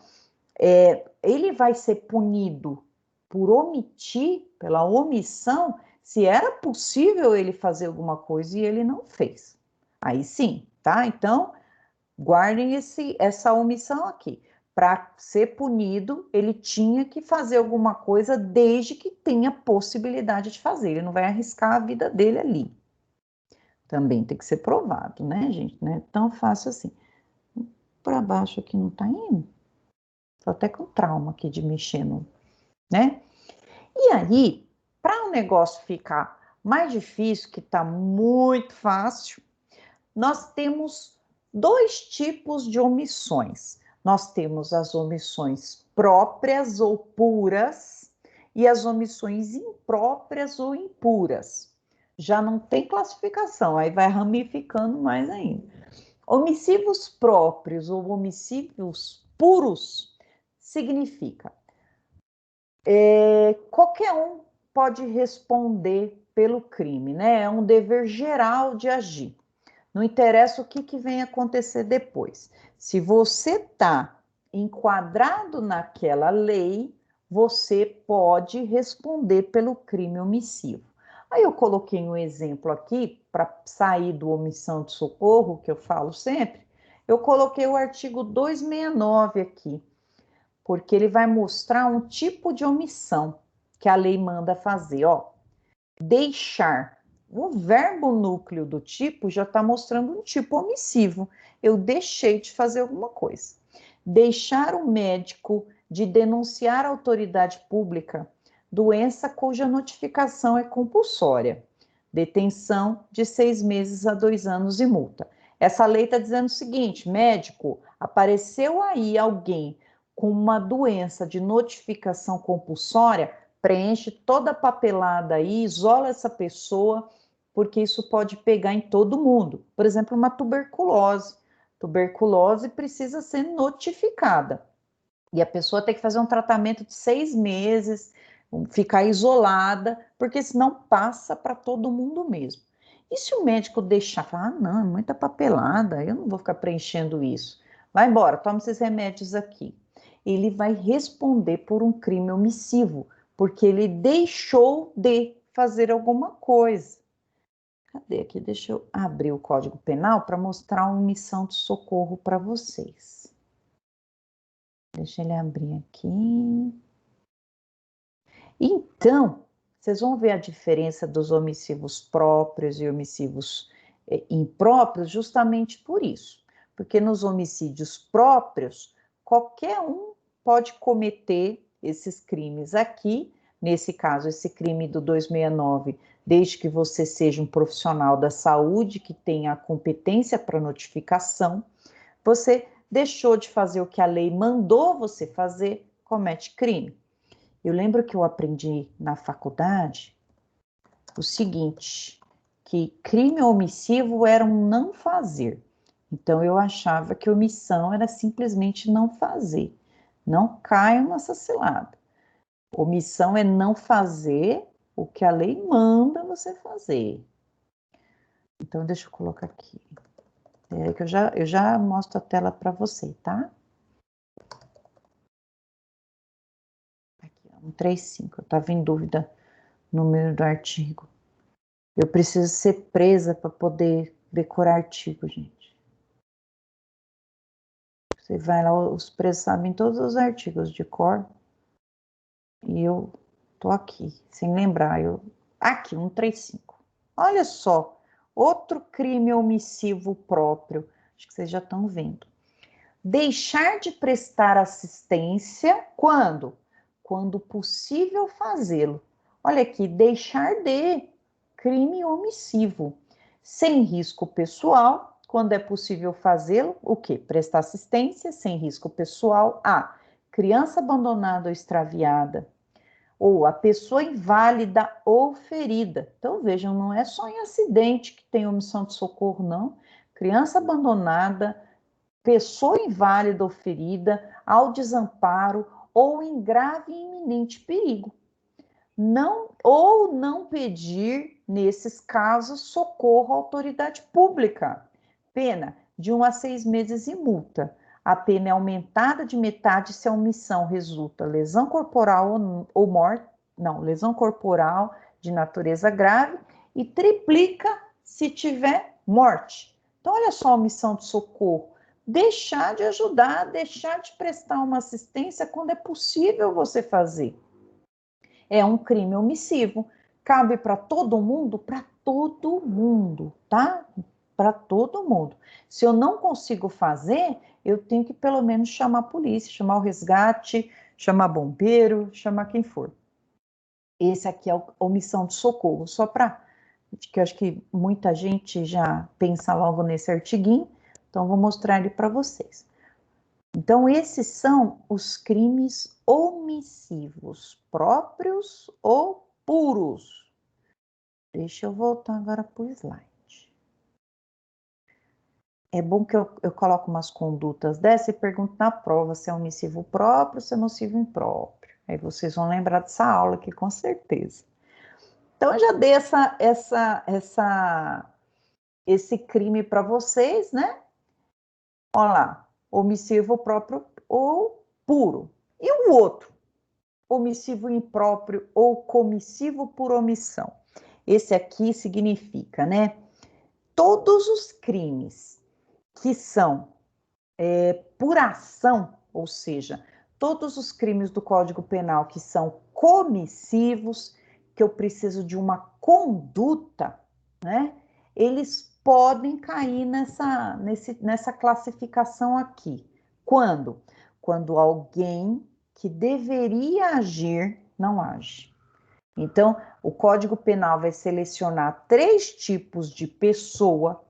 ele vai ser punido por omitir, pela omissão, se era possível ele fazer alguma coisa e ele não fez. Aí sim, tá? Então, guardem essa omissão aqui. Para ser punido, ele tinha que fazer alguma coisa desde que tenha possibilidade de fazer. Ele não vai arriscar a vida dele ali. Também tem que ser provado, né, gente? Não é tão fácil assim. Para baixo aqui não tá indo. Tô até com trauma aqui de mexer no, né? E aí, para o negócio ficar mais difícil, que tá muito fácil, nós temos dois tipos de omissões. Nós temos as omissões próprias ou puras e as omissões impróprias ou impuras. Já não tem classificação, aí vai ramificando mais ainda. Omissivos próprios ou omissivos puros significa qualquer um pode responder pelo crime, né? É um dever geral de agir. Não interessa o que vem acontecer depois. Se você está enquadrado naquela lei, você pode responder pelo crime omissivo. Aí eu coloquei um exemplo aqui, para sair do omissão de socorro, que eu falo sempre, eu coloquei o artigo 269 aqui, porque ele vai mostrar um tipo de omissão que a lei manda fazer, ó. Deixar. O verbo núcleo do tipo já está mostrando um tipo omissivo. Eu deixei de fazer alguma coisa. Deixar o médico de denunciar à autoridade pública doença cuja notificação é compulsória. Detenção de 6 meses a 2 anos e multa. Essa lei está dizendo o seguinte, médico, apareceu aí alguém com uma doença de notificação compulsória, preenche toda a papelada aí, isola essa pessoa, porque isso pode pegar em todo mundo. Por exemplo, uma tuberculose. Tuberculose precisa ser notificada. E a pessoa tem que fazer um tratamento de 6 meses, ficar isolada, porque senão passa para todo mundo mesmo. E se o médico deixar, falar, não, é muita papelada, eu não vou ficar preenchendo isso. Vai embora, toma esses remédios aqui. Ele vai responder por um crime omissivo, porque ele deixou de fazer alguma coisa. Cadê aqui? Deixa eu abrir o Código Penal para mostrar a omissão de socorro para vocês. Deixa ele abrir aqui. Então, vocês vão ver a diferença dos omissivos próprios e omissivos impróprios justamente por isso. Porque nos homicídios próprios, qualquer um pode cometer esses crimes aqui. Nesse caso, esse crime do 269, desde que você seja um profissional da saúde que tenha a competência para notificação, você deixou de fazer o que a lei mandou você fazer, comete crime. Eu lembro que eu aprendi na faculdade o seguinte, que crime omissivo era um não fazer. Então, eu achava que omissão era simplesmente não fazer. Não caiam nessa cilada. Omissão é não fazer o que a lei manda você fazer. Então, deixa eu colocar aqui. É que eu já mostro a tela para você, tá? Aqui, 135. Eu estava em dúvida no número do artigo. Eu preciso ser presa para poder decorar artigo, gente. Você vai lá, os presos sabem todos os artigos de cor. E eu tô aqui, sem lembrar. Aqui, 135. Olha só, outro crime omissivo próprio. Acho que vocês já estão vendo. Deixar de prestar assistência quando? Quando possível fazê-lo. Olha aqui, deixar de crime omissivo. Sem risco pessoal, quando é possível fazê-lo, o quê? Prestar assistência sem risco pessoal a criança abandonada ou extraviada, ou a pessoa inválida ou ferida. Então, vejam, não é só em acidente que tem omissão de socorro, não. Criança abandonada, pessoa inválida ou ferida, ao desamparo ou em grave e iminente perigo. Não pedir, nesses casos, socorro à autoridade pública. Pena de 1 a 6 meses e multa. A pena é aumentada de metade se a omissão resulta lesão corporal ou morte, lesão corporal de natureza grave e triplica se tiver morte. Então, olha só a omissão de socorro. Deixar de ajudar, deixar de prestar uma assistência quando é possível você fazer. É um crime omissivo. Cabe para todo mundo? Para todo mundo, tá? Para todo mundo. Se eu não consigo fazer, eu tenho que pelo menos chamar a polícia, chamar o resgate, chamar bombeiro, chamar quem for. Esse aqui é a omissão de socorro, só para que eu acho que muita gente já pensa logo nesse artiguinho, então vou mostrar ele para vocês. Então, esses são os crimes omissivos, próprios ou puros. Deixa eu voltar agora para o slide. É bom que eu coloco umas condutas dessa e pergunto na prova se é omissivo próprio ou se é omissivo impróprio. Aí vocês vão lembrar dessa aula aqui, com certeza. Então, eu já dei esse crime para vocês, né? Olha lá, omissivo próprio ou puro. E o outro? Omissivo impróprio ou comissivo por omissão. Esse aqui significa, né? Todos os crimes que são por ação, ou seja, todos os crimes do Código Penal que são comissivos, que eu preciso de uma conduta, né? Eles podem cair nessa classificação aqui. Quando? Quando alguém que deveria agir não age. Então, o Código Penal vai selecionar 3 tipos de pessoa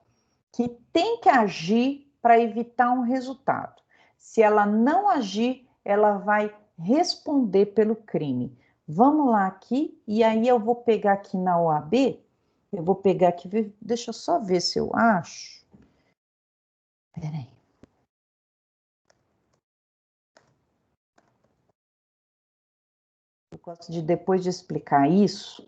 que tem que agir para evitar um resultado. Se ela não agir, ela vai responder pelo crime. Vamos lá aqui, e aí eu vou pegar aqui na OAB, eu vou pegar aqui, deixa eu só ver se eu acho. Peraí. Eu gosto de, depois de explicar isso,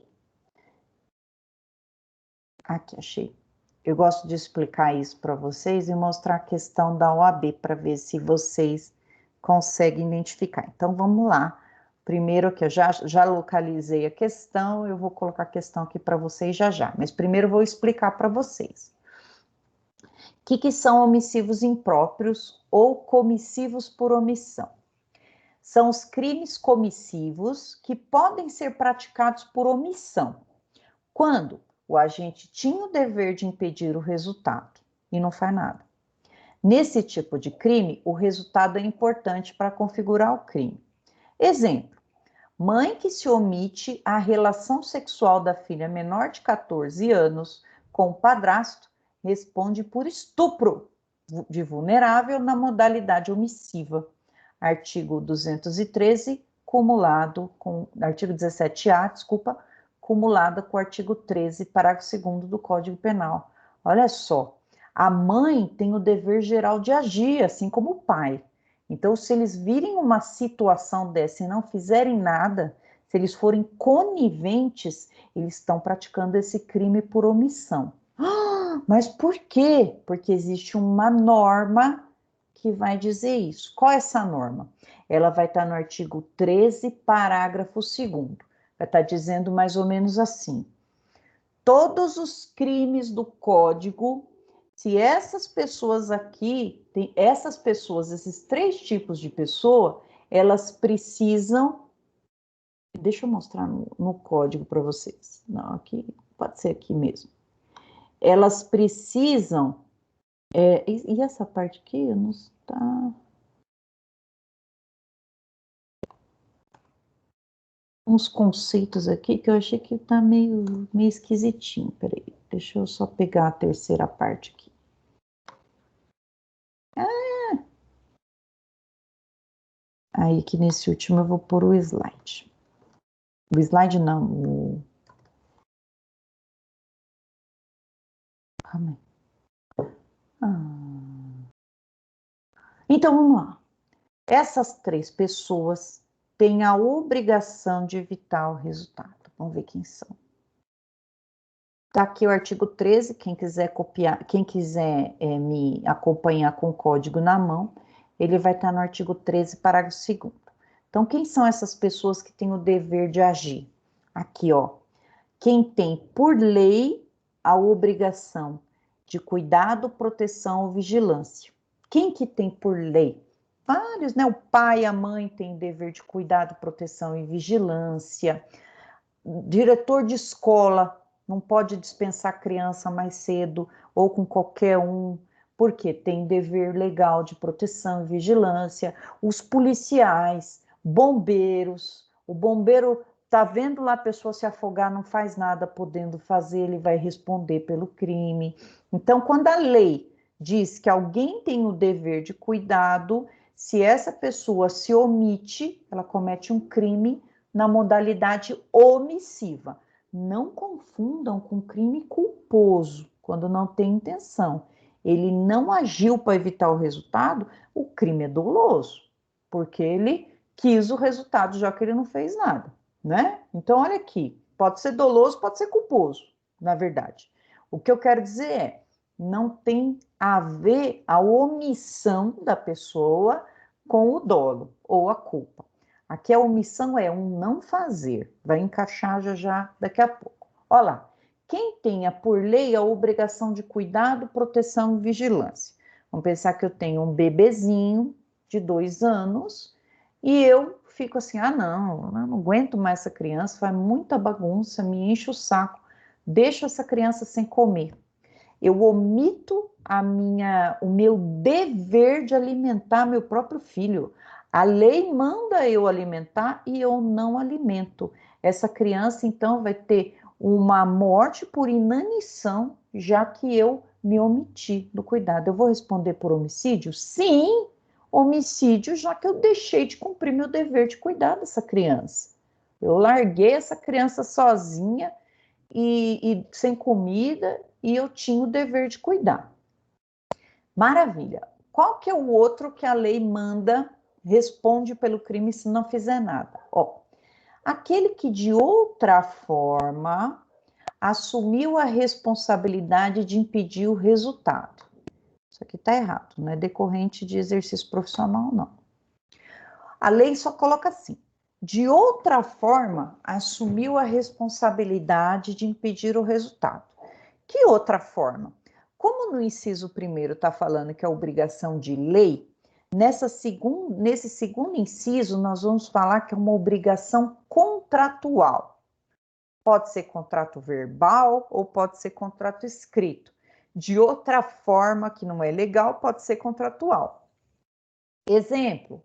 aqui, achei. Eu gosto de explicar isso para vocês e mostrar a questão da OAB para ver se vocês conseguem identificar. Então, vamos lá. Primeiro que eu já localizei a questão, eu vou colocar a questão aqui para vocês já. Mas primeiro eu vou explicar para vocês. O que são omissivos impróprios ou comissivos por omissão? São os crimes comissivos que podem ser praticados por omissão. Quando o agente tinha o dever de impedir o resultado e não faz nada. Nesse tipo de crime, o resultado é importante para configurar o crime. Exemplo, mãe que se omite a relação sexual da filha menor de 14 anos com o padrasto responde por estupro. de vulnerável na modalidade omissiva. Artigo 213, cumulado com artigo 17A, desculpa, cumulada com o artigo 13, parágrafo 2º do Código Penal. Olha só, a mãe tem o dever geral de agir, assim como o pai. Então, se eles virem uma situação dessa e não fizerem nada, se eles forem coniventes, eles estão praticando esse crime por omissão. Mas por quê? Porque existe uma norma que vai dizer isso. Qual é essa norma? Ela vai estar no artigo 13, parágrafo 2º. Vai estar dizendo mais ou menos assim: todos os crimes do Código, se essas pessoas aqui, tem essas pessoas, esses 3 tipos de pessoa, elas precisam... Deixa eu mostrar no código para vocês. Não, aqui, pode ser aqui mesmo. Elas precisam... e essa parte aqui não está... Uns conceitos aqui que eu achei que tá meio esquisitinho. Peraí, deixa eu só pegar a terceira parte aqui. Aí que nesse último eu vou pôr o slide. O slide não, Calma aí. Então, vamos lá. Essas 3 pessoas têm a obrigação de evitar o resultado. Vamos ver quem são. Tá aqui o artigo 13, quem quiser copiar, quem quiser me acompanhar com o código na mão, ele vai estar no artigo 13, parágrafo 2º. Então, quem são essas pessoas que têm o dever de agir? Aqui, ó. Quem tem, por lei, a obrigação de cuidado, proteção ou vigilância. Quem que tem por lei? Vários, né? O pai e a mãe têm dever de cuidado, proteção e vigilância. O diretor de escola não pode dispensar criança mais cedo ou com qualquer um, porque tem dever legal de proteção e vigilância. Os policiais, bombeiros, o bombeiro tá vendo lá a pessoa se afogar, não faz nada podendo fazer, ele vai responder pelo crime. Então, quando a lei diz que alguém tem o dever de cuidado, se essa pessoa se omite, ela comete um crime na modalidade omissiva. Não confundam com crime culposo, quando não tem intenção. Ele não agiu para evitar o resultado, o crime é doloso, porque ele quis o resultado, já que ele não fez nada, né? Então, olha aqui, pode ser doloso, pode ser culposo, na verdade. O que eu quero dizer é, não tem a ver a omissão da pessoa com o dolo ou a culpa. Aqui a omissão é um não fazer, vai encaixar já daqui a pouco. Olha lá, quem tenha por lei a obrigação de cuidado, proteção e vigilância. Vamos pensar que eu tenho um bebezinho de 2 anos e eu fico assim, não aguento mais essa criança, faz muita bagunça, me enche o saco, deixo essa criança sem comer. Eu omito o meu dever de alimentar meu próprio filho. A lei manda eu alimentar e eu não alimento. Essa criança, então, vai ter uma morte por inanição, já que eu me omiti do cuidado. Eu vou responder por homicídio? Sim, homicídio, já que eu deixei de cumprir meu dever de cuidar dessa criança. Eu larguei essa criança sozinha e sem comida, e eu tinha o dever de cuidar. Maravilha. Qual que é o outro que a lei manda, responde pelo crime se não fizer nada? Ó, aquele que de outra forma assumiu a responsabilidade de impedir o resultado. Isso aqui está errado, não é decorrente de exercício profissional, não. A lei só coloca assim: de outra forma, assumiu a responsabilidade de impedir o resultado. Que outra forma? Como no inciso 1º está falando que é obrigação de lei, nesse segundo inciso nós vamos falar que é uma obrigação contratual. Pode ser contrato verbal ou pode ser contrato escrito. De outra forma, que não é legal, pode ser contratual. Exemplo,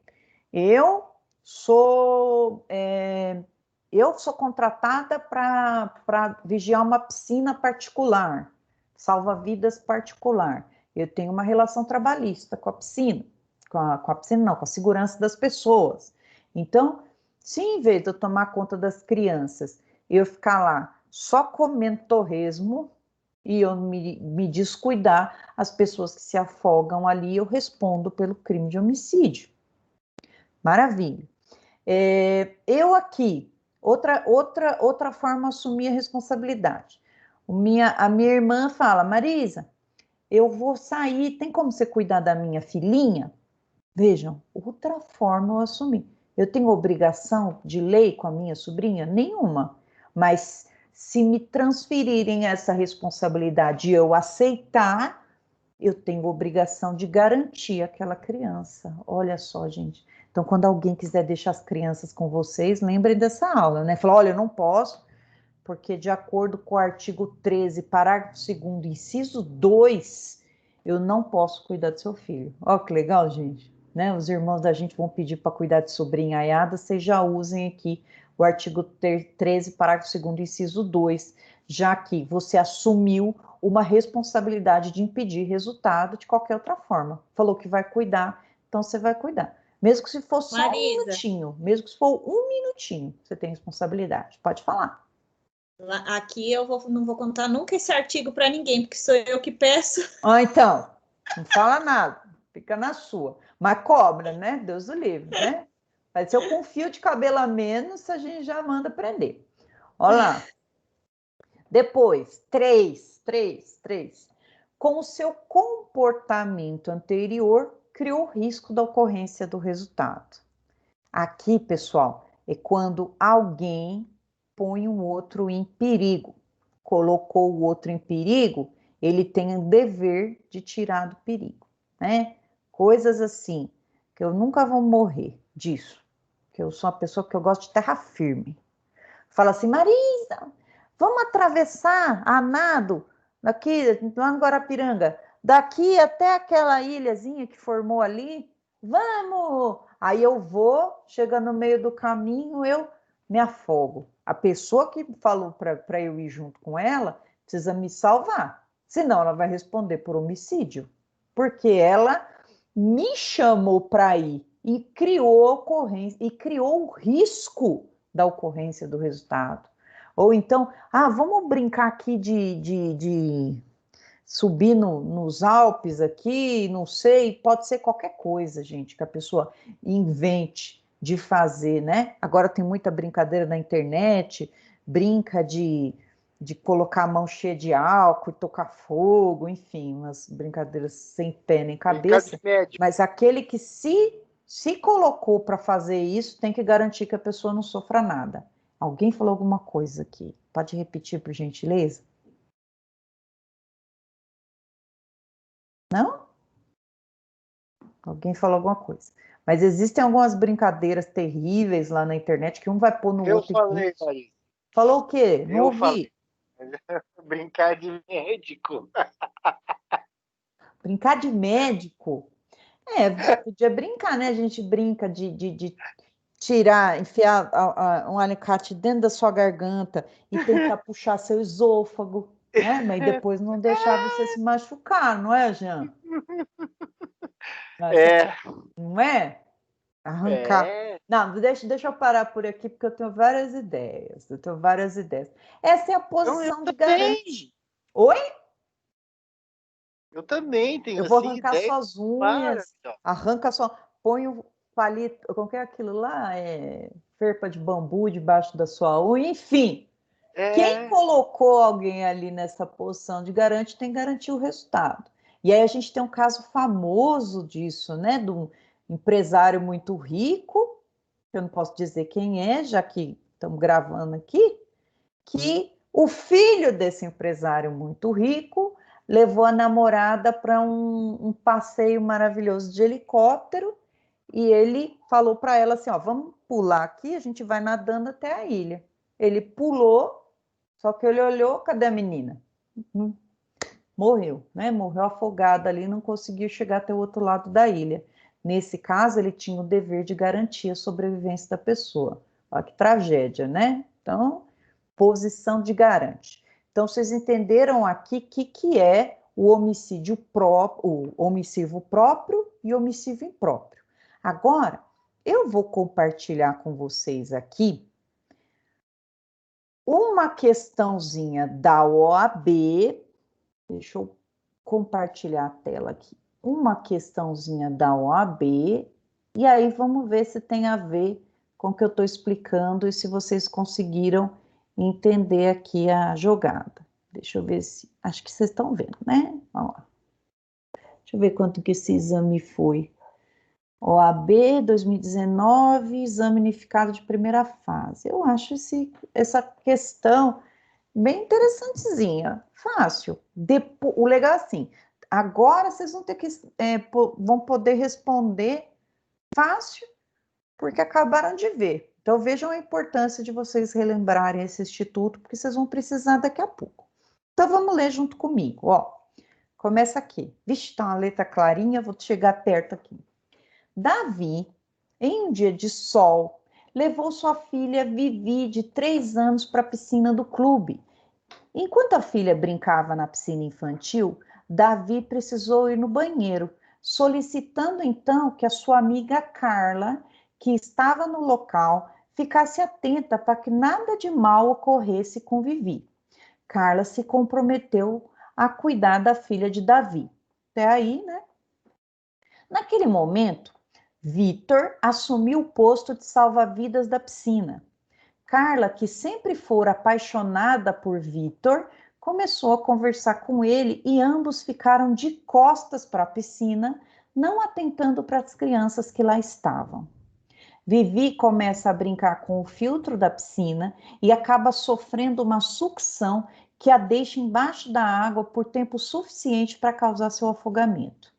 eu sou contratada para vigiar uma piscina particular, salva-vidas particular. eu tenho uma relação trabalhista com a piscina, com a piscina não, com a segurança das pessoas. Então, se em vez de eu tomar conta das crianças, eu ficar lá só comendo torresmo e eu me descuidar, as pessoas que se afogam ali, eu respondo pelo crime de homicídio. Maravilha. Eu aqui, outra forma de assumir a responsabilidade. A minha irmã fala, Marisa, eu vou sair, tem como você cuidar da minha filhinha? Vejam, outra forma eu assumi. Eu tenho obrigação de lei com a minha sobrinha? Nenhuma. Mas se me transferirem essa responsabilidade e eu aceitar, eu tenho obrigação de garantir aquela criança. Olha só, gente. Então, quando alguém quiser deixar as crianças com vocês, lembrem dessa aula, né? Fala, olha, eu não posso, porque de acordo com o artigo 13, parágrafo 2º, inciso 2, eu não posso cuidar do seu filho. Olha que legal, gente. Né? Os irmãos da gente vão pedir para cuidar de sobrinha aiada, vocês já usem aqui o artigo 13, parágrafo 2º, inciso 2, já que você assumiu uma responsabilidade de impedir resultado de qualquer outra forma. Falou que vai cuidar, então você vai cuidar. Mesmo que se for só um minutinho, mesmo que se for um minutinho, você tem responsabilidade. Pode falar. Aqui eu não vou contar nunca esse artigo para ninguém, porque sou eu que peço. Então, não fala nada, fica na sua. Mas cobra, né? Deus o livre, né? Mas se eu com fio de cabelo a menos, a gente já manda prender. Olha lá. Depois, 3. Com o seu comportamento anterior, criou risco da ocorrência do resultado. Aqui, pessoal, é quando alguém põe um outro em perigo. Colocou o outro em perigo, ele tem o dever de tirar do perigo, né? Coisas assim, que eu nunca vou morrer disso, que eu sou uma pessoa que eu gosto de terra firme. Fala assim, Marisa, vamos atravessar a nado daqui, lá no Guarapiranga, daqui até aquela ilhazinha que formou ali? Vamos! Aí eu vou, chega no meio do caminho, eu me afogo. A pessoa que falou para eu ir junto com ela precisa me salvar, senão ela vai responder por homicídio, porque ela me chamou para ir e criou a ocorrência, e criou o risco da ocorrência do resultado. Ou então, vamos brincar aqui de subir nos Alpes aqui, não sei, pode ser qualquer coisa, gente, que a pessoa invente de fazer, né? Agora tem muita brincadeira na internet, brinca de colocar a mão cheia de álcool e tocar fogo, enfim, umas brincadeiras sem pé nem cabeça. Mas aquele que se colocou para fazer isso, tem que garantir que a pessoa não sofra nada. Alguém falou alguma coisa aqui? Pode repetir, por gentileza? Não? Alguém falou alguma coisa. Mas existem algumas brincadeiras terríveis lá na internet que um vai pôr no outro. Eu falei, Marisa. Falou o quê? Não ouvi. Brincar de médico. Brincar de médico? Podia brincar, né? A gente brinca de tirar, enfiar um alicate dentro da sua garganta e tentar puxar seu esôfago, né? Mas depois não deixar você se machucar, não é, Jean? Não é? Arrancar. Não, deixa eu parar por aqui, porque eu tenho várias ideias. Essa é a posição de garantia. Oi? Eu também tenho. Eu vou arrancar suas unhas, arranca sua. Põe o palito, como que é aquilo lá? Ferpa de bambu debaixo da sua unha, enfim. Quem colocou alguém ali nessa posição de garante tem que garantir o resultado. E aí a gente tem um caso famoso disso, né? De um empresário muito rico, eu não posso dizer quem é, já que estamos gravando aqui, que o filho desse empresário muito rico levou a namorada para um passeio maravilhoso de helicóptero e ele falou para ela assim, vamos pular aqui, a gente vai nadando até a ilha. Ele pulou, só que ele olhou, cadê a menina? Morreu, né? Morreu afogada ali, não conseguiu chegar até o outro lado da ilha. Nesse caso, ele tinha o dever de garantir a sobrevivência da pessoa. Olha que tragédia, né? Então, posição de garante. Então, vocês entenderam aqui o que é o homicídio próprio, o omissivo próprio e omissivo impróprio. Agora, eu vou compartilhar com vocês aqui uma questãozinha da OAB. Deixa eu compartilhar a tela aqui. Uma questãozinha da OAB, e aí vamos ver se tem a ver com o que eu estou explicando e se vocês conseguiram entender aqui a jogada. Deixa eu ver se... Acho que vocês estão vendo, né? Vamos lá. Deixa eu ver quanto que esse exame foi. OAB 2019, exame unificado de primeira fase. Eu acho essa questão bem interessantezinha, fácil. O legal é assim, agora vocês vão ter que vão poder responder fácil, porque acabaram de ver. Então vejam a importância de vocês relembrarem esse instituto, porque vocês vão precisar daqui a pouco. Então vamos ler junto comigo, ó. Começa aqui. Vixe, tá uma letra clarinha, vou chegar perto aqui. Davi, em um dia de sol, levou sua filha Vivi, de 3 anos, para a piscina do clube. Enquanto a filha brincava na piscina infantil, Davi precisou ir no banheiro, solicitando então que a sua amiga Carla, que estava no local, ficasse atenta para que nada de mal ocorresse com Vivi. Carla se comprometeu a cuidar da filha de Davi. Até aí, né? Naquele momento, Vitor assumiu o posto de salva-vidas da piscina. Carla, que sempre fora apaixonada por Vitor, começou a conversar com ele e ambos ficaram de costas para a piscina, não atentando para as crianças que lá estavam. Vivi começa a brincar com o filtro da piscina e acaba sofrendo uma sucção que a deixa embaixo da água por tempo suficiente para causar seu afogamento.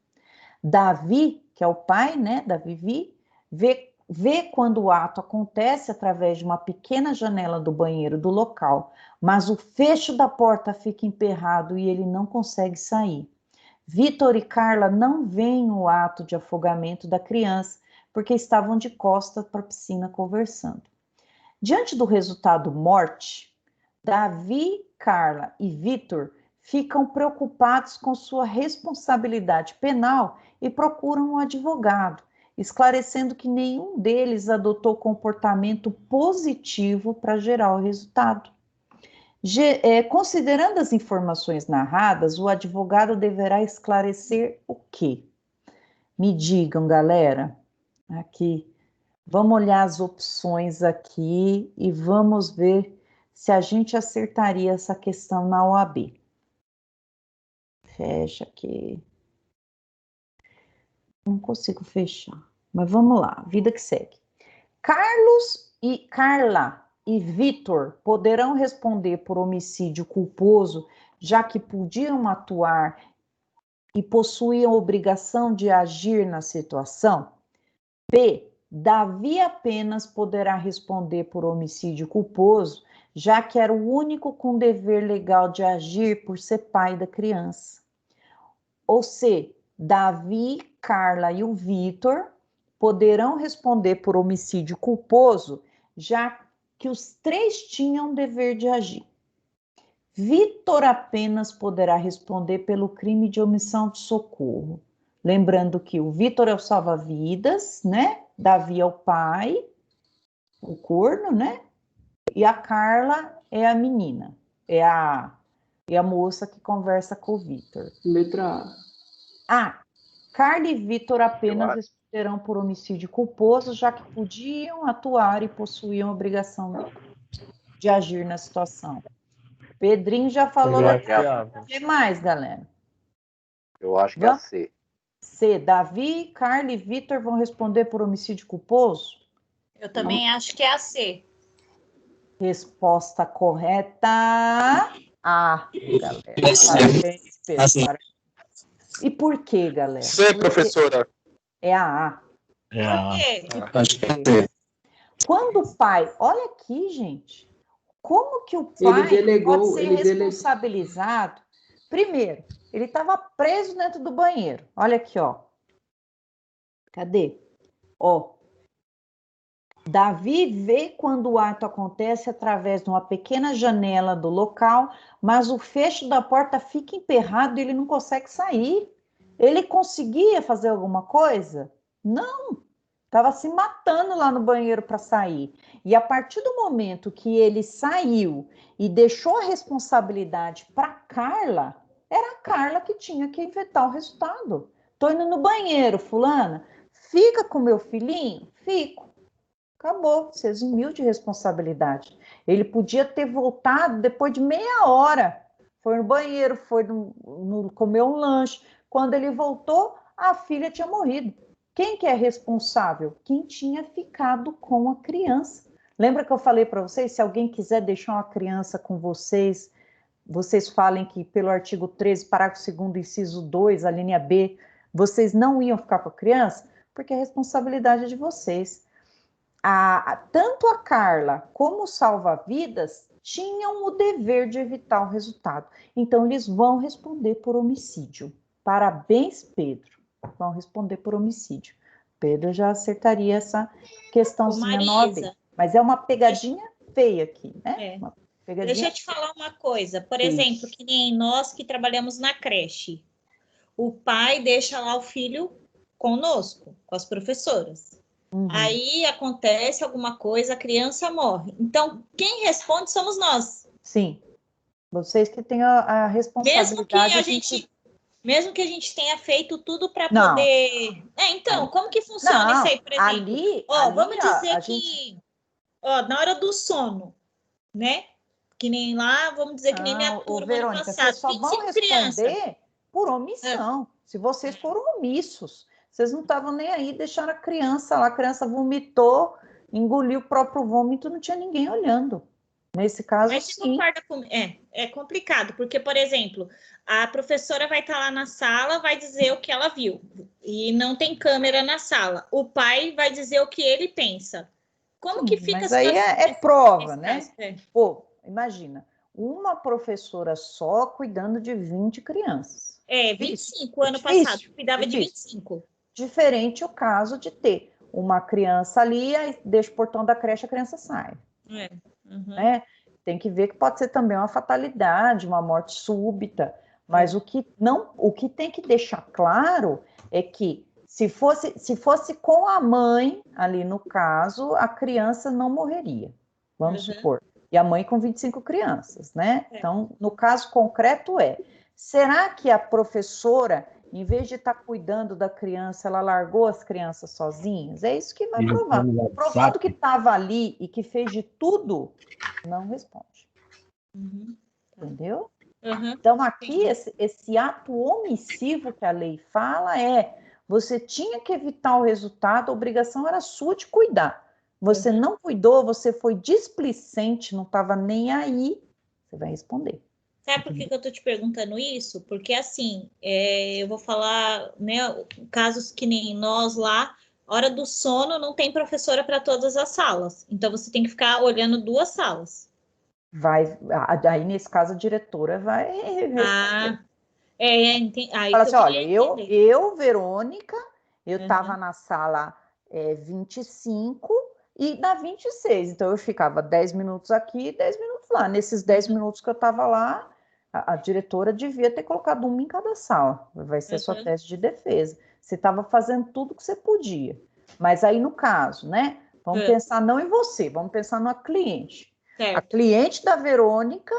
Davi, que é o pai, né, da Vivi, vê quando o ato acontece através de uma pequena janela do banheiro do local, mas o fecho da porta fica emperrado e ele não consegue sair. Vitor e Carla não veem o ato de afogamento da criança, porque estavam de costas para a piscina conversando. Diante do resultado morte, Davi, Carla e Vitor ficam preocupados com sua responsabilidade penal e procuram um advogado, esclarecendo que nenhum deles adotou comportamento positivo para gerar o resultado. Considerando as informações narradas, o advogado deverá esclarecer o quê? Me digam, galera, aqui, vamos olhar as opções aqui e vamos ver se a gente acertaria essa questão na OAB. Fecha aqui. Não consigo fechar, mas vamos lá, vida que segue. Carla e Vitor poderão responder por homicídio culposo, já que podiam atuar e possuíam obrigação de agir na situação? B. Davi apenas poderá responder por homicídio culposo, já que era o único com dever legal de agir por ser pai da criança. Ou C. Davi, Carla e o Vitor poderão responder por homicídio culposo, já que os 3 tinham dever de agir. Vitor apenas poderá responder pelo crime de omissão de socorro. Lembrando que o Vitor é o salva-vidas, né? Davi é o pai, o corno, né? E a Carla é a menina, é a moça que conversa com o Vitor. Letra A. Carla e Vitor apenas responderão por homicídio culposo, já que podiam atuar e possuíam obrigação de agir na situação. Pedrinho já falou letra A. O que mais, galera? Eu acho que é a C. C. Davi, Carla e Vitor vão responder por homicídio culposo? Eu também acho que é a C. Resposta correta. A, galera. Parabéns, Pedro. Parabéns. E por quê, galera? C, professora. É a A. Por quê? Acho que é C. Quando o pai... Olha aqui, gente. Como que o pai pode ser responsabilizado? Primeiro, ele estava preso dentro do banheiro. Olha aqui, ó. Cadê? Ó. Davi vê quando o ato acontece através de uma pequena janela do local, mas o fecho da porta fica emperrado e ele não consegue sair. Ele conseguia fazer alguma coisa? Não. Estava se matando lá no banheiro para sair. E a partir do momento que ele saiu e deixou a responsabilidade para Carla, era a Carla que tinha que inventar o resultado. Estou indo no banheiro, fulana. Fica com meu filhinho? Fico. Acabou, se eximiu de responsabilidade. Ele podia ter voltado depois de meia hora. Foi no banheiro, foi comer um lanche. Quando ele voltou, a filha tinha morrido. Quem que é responsável? Quem tinha ficado com a criança. Lembra que eu falei para vocês, se alguém quiser deixar uma criança com vocês, vocês falem que pelo artigo 13, parágrafo 2º, inciso 2, a linha B, vocês não iam ficar com a criança? Porque a responsabilidade é de vocês. Tanto a Carla como o salva-vidas tinham o dever de evitar o resultado. Então, eles vão responder por homicídio. Parabéns, Pedro. Vão responder por homicídio. Pedro já acertaria essa questãozinha no OAB. Mas é uma pegadinha feia aqui, né? Deixa eu te falar uma coisa. Por exemplo, que nem nós que trabalhamos na creche. O pai deixa lá o filho conosco, com as professoras. Aí acontece alguma coisa, a criança morre. Então, quem responde somos nós. Sim. Vocês que têm a responsabilidade. Mesmo que a gente tenha feito tudo para poder... Então, como que funciona isso aí, por exemplo? Vamos dizer que... na hora do sono, né? Que nem lá, vamos dizer que nem minha turma Verônica, ano passado. vocês só vão responder por omissão. Se vocês foram omissos. Vocês não estavam nem aí, deixaram a criança lá, a criança vomitou, engoliu o próprio vômito, não tinha ninguém olhando. Nesse caso, mas você concorda comigo? É complicado, porque, por exemplo, a professora vai estar lá na sala, vai dizer o que ela viu, e não tem câmera na sala. O pai vai dizer o que ele pensa. Como que fica mas aí é prova, né? Pô, imagina, uma professora só cuidando de 20 crianças. 25, ano passado, cuidava de 25. Diferente o caso de ter uma criança ali, aí deixa o portão da creche, a criança sai. Né? Tem que ver que pode ser também uma fatalidade, uma morte súbita, mas o que tem que deixar claro é que se fosse com a mãe, ali no caso, a criança não morreria, vamos supor. E a mãe com 25 crianças, né? Então, no caso concreto será que a professora, em vez de estar cuidando da criança, ela largou as crianças sozinhas? É isso que vai provar. Provando que estava ali e que fez de tudo, não responde. Entendeu? Então, aqui, esse ato omissivo que a lei fala você tinha que evitar o resultado, a obrigação era sua de cuidar. Você não cuidou, você foi displicente, não estava nem aí, você vai responder. Sabe por que eu estou te perguntando isso? Porque, assim, eu vou falar, né, casos que nem nós lá, hora do sono não tem professora para todas as salas. Então, você tem que ficar olhando 2 salas. Aí, nesse caso, a diretora vai responder. Fala assim, olha, eu, Verônica, eu estava na sala 25 e na 26. Então, eu ficava 10 minutos aqui e 10 minutos lá. Nesses 10 minutos que eu estava lá, a diretora devia ter colocado uma em cada sala. Vai ser a sua tese de defesa. Você estava fazendo tudo que você podia. Mas aí, no caso, né? Vamos pensar não em você, vamos pensar na cliente. A cliente da Verônica,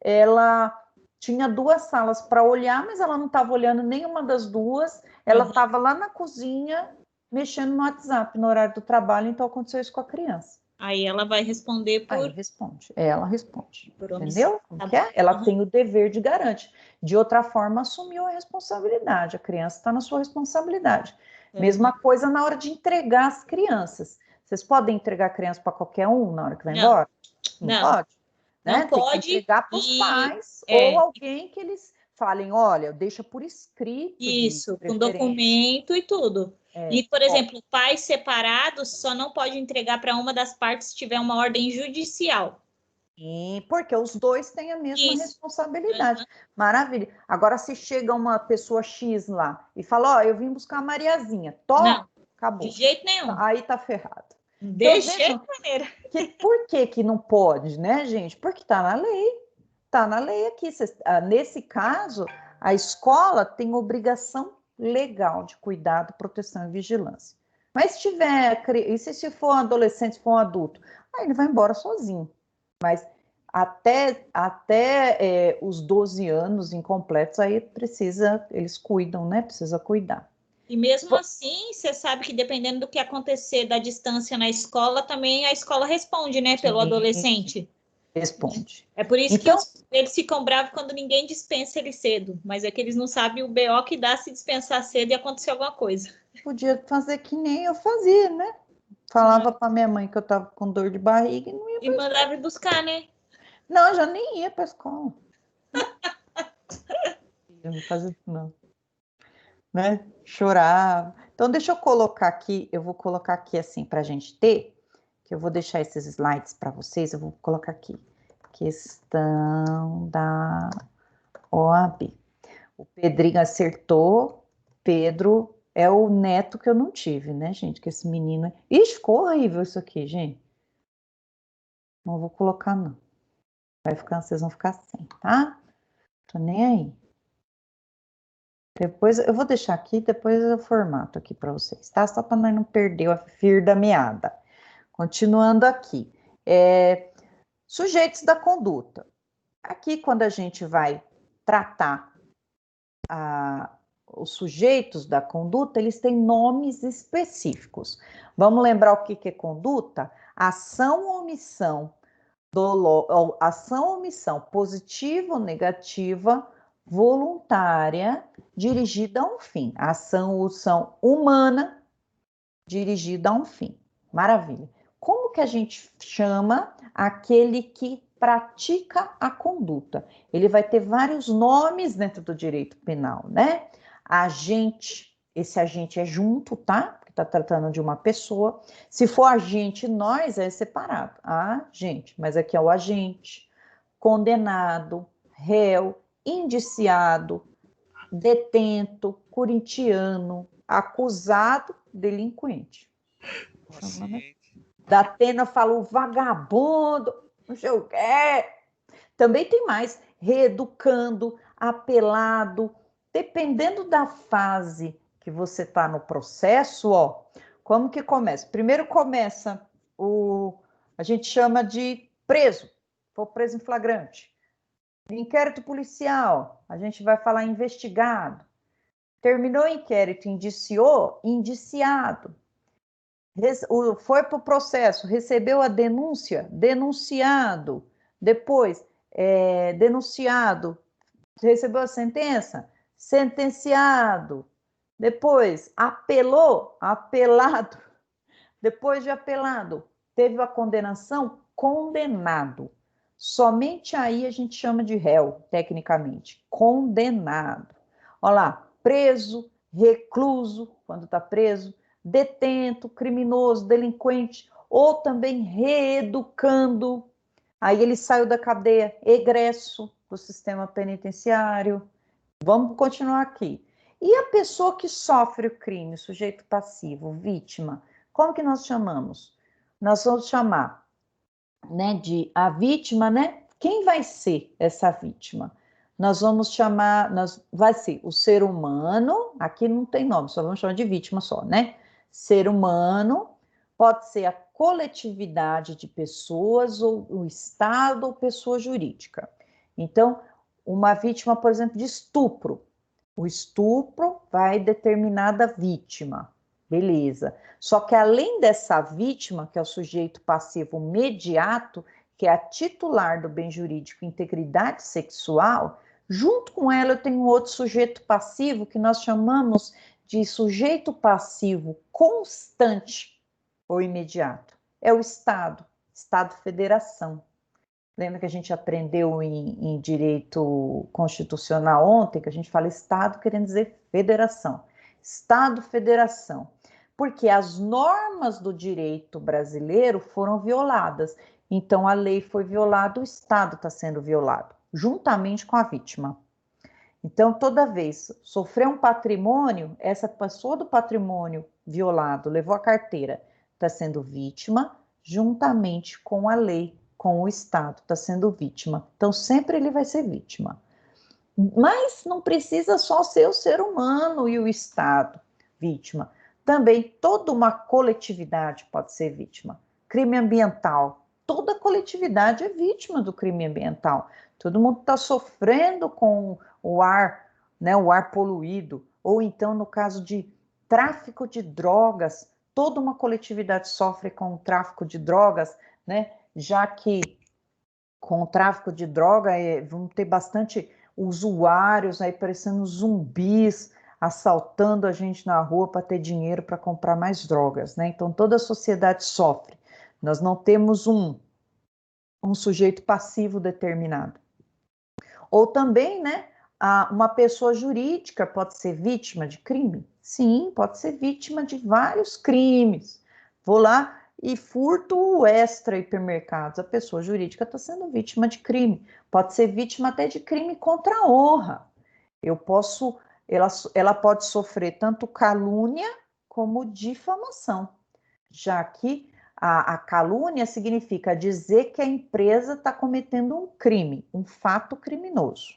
ela tinha 2 salas para olhar, mas ela não estava olhando nenhuma das 2. Ela estava lá na cozinha, mexendo no WhatsApp no horário do trabalho, então aconteceu isso com a criança. Aí ela vai responder por... Ela responde. Entendeu? Ela tem o dever de garantir. De outra forma, assumiu a responsabilidade. A criança está na sua responsabilidade. Mesma coisa na hora de entregar as crianças. Vocês podem entregar a criança para qualquer um na hora que vai embora? Não pode. Né? Não pode. Tem que entregar para os pais ou alguém que eles falem, olha, deixa por escrito. Isso, com documento e tudo. E, por exemplo, pais separados só não pode entregar para uma das partes se tiver uma ordem judicial. Porque os 2 têm a mesma responsabilidade. Maravilha. Agora, se chega uma pessoa X lá e fala, eu vim buscar a Mariazinha. Acabou. De jeito nenhum. Aí tá ferrado. De Então, jeito maneira. por que não pode, né, gente? Porque está na lei. Está na lei aqui. Nesse caso, a escola tem obrigação legal de cuidado, proteção e vigilância. Mas se tiver, e se for um adolescente, se for um adulto, aí ele vai embora sozinho. Mas até os 12 anos incompletos, aí eles cuidam, né? Precisa cuidar. E mesmo assim, você sabe que dependendo do que acontecer da distância na escola, também a escola responde, né, pelo adolescente. Responde. É por isso Então, que eles ficam bravos quando ninguém dispensa ele cedo. Mas é que eles não sabem o BO que dá se dispensar cedo e acontecer alguma coisa. Podia fazer que nem eu fazia, né? Falava para minha mãe que eu estava com dor de barriga e não ia. E mandava ir buscar, né? Não, já nem ia para a escola. Eu não fazia isso, não. Né? Chorava. Então, deixa eu colocar aqui, eu vou colocar aqui assim para a gente ter, que eu vou deixar esses slides para vocês, eu vou colocar aqui. Questão da OAB. O Pedrinho acertou. Pedro é o neto que eu não tive, né, gente? Que esse menino... Ixi, ficou horrível isso aqui, gente. Não vou colocar, não. Vocês vão ficar sem, tá? Tô nem aí. Depois, eu vou deixar aqui, depois eu formato aqui para vocês, tá? Só para nós não perder o fio da meada. Continuando aqui. Sujeitos da conduta. Aqui, quando a gente vai tratar os sujeitos da conduta, eles têm nomes específicos. Vamos lembrar o que é conduta? Ação ou omissão, ação ou omissão positiva ou negativa, voluntária, dirigida a um fim. Ação ou omissão humana, dirigida a um fim. Maravilha. Como que a gente chama aquele que pratica a conduta? Ele vai ter vários nomes dentro do direito penal, né? Agente, esse agente é junto, tá? Porque está tratando de uma pessoa. Se for agente, nós é separado. Agente, mas aqui é o agente, condenado, réu, indiciado, detento, corintiano, acusado, delinquente. Da Atena falou vagabundo, não sei o quê. Também tem mais, reeducando, apelado, dependendo da fase que você está no processo, ó, como que começa? Primeiro começa a gente chama de preso, for preso em flagrante. Inquérito policial, a gente vai falar investigado. Terminou o inquérito, indiciou, indiciado. Foi para o processo, recebeu a denúncia, denunciado. Depois, denunciado, recebeu a sentença, sentenciado. Depois, apelou, apelado. Depois de apelado, teve a condenação, condenado. Somente aí a gente chama de réu, tecnicamente, condenado. Olha lá, preso, recluso, quando está preso, detento, criminoso, delinquente, ou também reeducando. Aí ele saiu da cadeia, egresso do sistema penitenciário. Vamos continuar aqui. E a pessoa que sofre o crime, sujeito passivo, vítima, como que nós chamamos? Nós vamos chamar, né, de a vítima, né? Quem vai ser essa vítima? Nós vamos chamar, vai ser o ser humano, aqui não tem nome, só vamos chamar de vítima só, né? Ser humano, pode ser a coletividade de pessoas, ou o Estado, ou pessoa jurídica. Então, uma vítima, por exemplo, de estupro. O estupro vai determinar da vítima, beleza. Só que além dessa vítima, que é o sujeito passivo imediato, que é a titular do bem jurídico integridade sexual, junto com ela eu tenho outro sujeito passivo que nós chamamos de sujeito passivo constante ou imediato. É o Estado, Estado-federação. Lembra que a gente aprendeu em direito constitucional ontem, que a gente fala Estado querendo dizer federação. Estado-federação. Porque as normas do direito brasileiro foram violadas. Então, a lei foi violada, o Estado está sendo violado, juntamente com a vítima. Então, toda vez sofreu um patrimônio, essa pessoa do patrimônio violado, levou a carteira, está sendo vítima juntamente com a lei, com o Estado, está sendo vítima. Então, sempre ele vai ser vítima. Mas não precisa só ser o ser humano e o Estado vítima. Também toda uma coletividade pode ser vítima. Crime ambiental. Toda coletividade é vítima do crime ambiental. Todo mundo está sofrendo com o ar, né, o ar poluído. Ou então, no caso de tráfico de drogas, toda uma coletividade sofre com o tráfico de drogas, né? Já que com o tráfico de droga vão ter bastante usuários aí parecendo zumbis, assaltando a gente na rua para ter dinheiro para comprar mais drogas, né? Então toda a sociedade sofre. Nós não temos um sujeito passivo determinado. Ou também, né, uma pessoa jurídica pode ser vítima de crime? Sim, pode ser vítima de vários crimes. Vou lá e furto o Extra hipermercados. A pessoa jurídica está sendo vítima de crime. Pode ser vítima até de crime contra a honra. Ela pode sofrer tanto calúnia como difamação, já que a calúnia significa dizer que a empresa está cometendo um crime, um fato criminoso.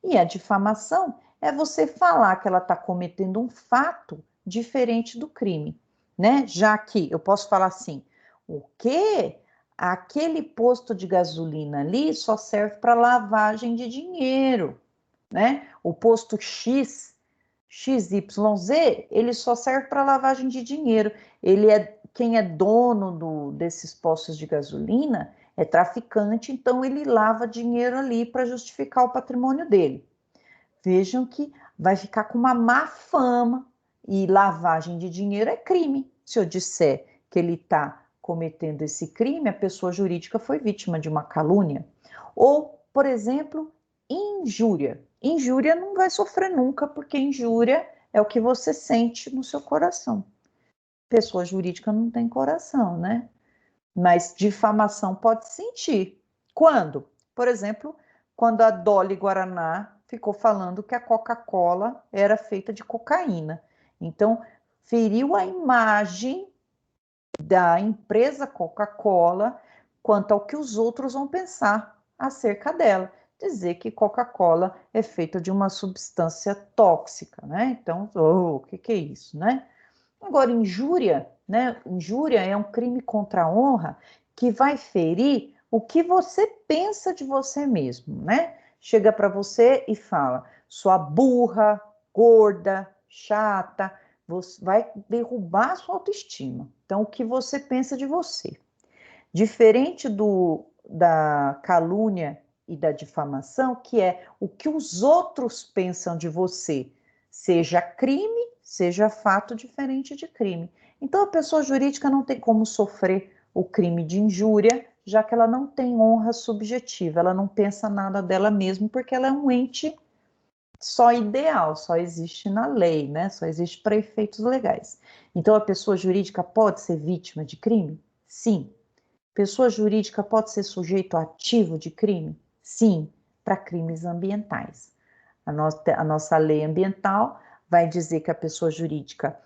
E a difamação é você falar que ela está cometendo um fato diferente do crime, né? Já que eu posso falar assim, o quê? Aquele posto de gasolina ali só serve para lavagem de dinheiro, né? O posto XYZ, ele só serve para lavagem de dinheiro. Quem é dono desses postos de gasolina é traficante, então ele lava dinheiro ali para justificar o patrimônio dele. Vejam que vai ficar com uma má fama e lavagem de dinheiro é crime. Se eu disser que ele está cometendo esse crime, a pessoa jurídica foi vítima de uma calúnia. Ou, por exemplo, injúria. Injúria não vai sofrer nunca, porque injúria é o que você sente no seu coração. Pessoa jurídica não tem coração, né? Mas difamação pode sentir. Quando? Por exemplo, quando a Dolly Guaraná ficou falando que a Coca-Cola era feita de cocaína. Então, feriu a imagem da empresa Coca-Cola quanto ao que os outros vão pensar acerca dela. Dizer que Coca-Cola é feita de uma substância tóxica, né? Então, o que é isso, né? Agora, injúria, né? Injúria é um crime contra a honra que vai ferir o que você pensa de você mesmo, né? Chega para você e fala, sua burra, gorda, chata, você vai derrubar a sua autoestima. Então, o que você pensa de você. Diferente da calúnia e da difamação, que é o que os outros pensam de você, seja crime, seja fato diferente de crime. Então, a pessoa jurídica não tem como sofrer o crime de injúria, já que ela não tem honra subjetiva, ela não pensa nada dela mesma, porque ela é um ente só ideal, só existe na lei, né? Só existe para efeitos legais. Então, a pessoa jurídica pode ser vítima de crime? Sim. Pessoa jurídica pode ser sujeito ativo de crime? Sim, para crimes ambientais. A nossa lei ambiental vai dizer que a pessoa jurídica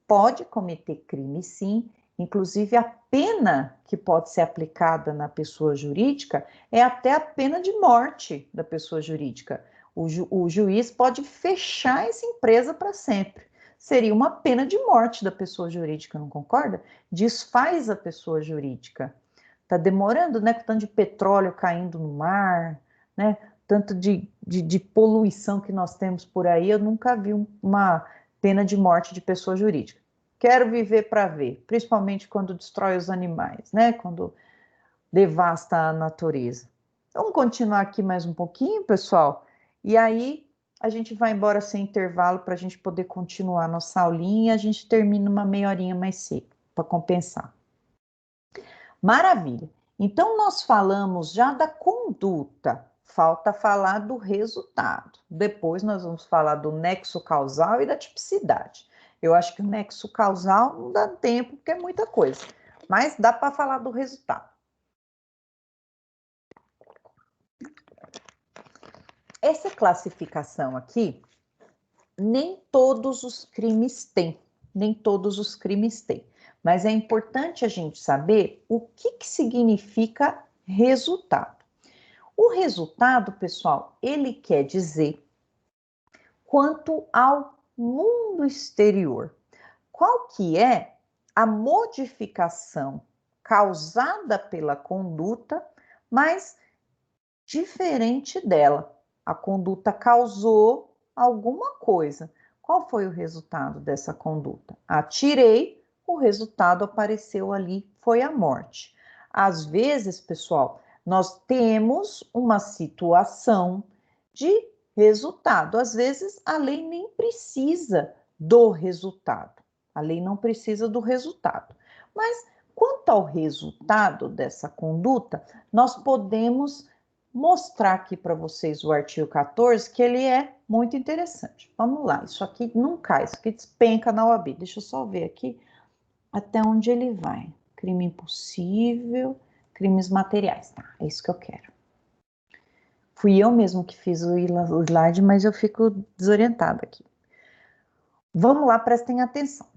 pode cometer crime, sim. Inclusive, a pena que pode ser aplicada na pessoa jurídica é até a pena de morte da pessoa jurídica. O juiz pode fechar essa empresa para sempre. Seria uma pena de morte da pessoa jurídica, não concorda? Desfaz a pessoa jurídica. Está demorando, né? Com tanto de petróleo caindo no mar, né? Tanto de poluição que nós temos por aí, eu nunca vi uma pena de morte de pessoa jurídica. Quero viver para ver, principalmente quando destrói os animais, né? Quando devasta a natureza. Vamos continuar aqui mais um pouquinho, pessoal? E aí a gente vai embora sem intervalo para a gente poder continuar nossa aulinha e a gente termina uma meia horinha mais cedo, para compensar. Maravilha. Então, nós falamos já da conduta, falta falar do resultado. Depois nós vamos falar do nexo causal e da tipicidade. Eu acho que o nexo causal não dá tempo, porque é muita coisa, mas dá para falar do resultado. Essa classificação aqui, nem todos os crimes têm, nem todos os crimes têm. mas é importante a gente saber o que significa resultado. O resultado, pessoal, ele quer dizer quanto ao mundo exterior. Qual que é a modificação causada pela conduta, mas diferente dela? A conduta causou alguma coisa. Qual foi o resultado dessa conduta? Atirei, o resultado apareceu ali, foi a morte. Às vezes, pessoal, nós temos uma situação de resultado. Às vezes, a lei nem precisa do resultado. A lei não precisa do resultado. Mas, quanto ao resultado dessa conduta, nós podemos mostrar aqui para vocês o artigo 14, que ele é muito interessante. Vamos lá, isso aqui não cai, isso aqui despenca na OAB. Deixa eu só ver aqui até onde ele vai. Crime impossível, crimes materiais. Tá, é isso que eu quero. Fui eu mesmo que fiz o slide, mas eu fico desorientada aqui. Vamos lá, prestem atenção.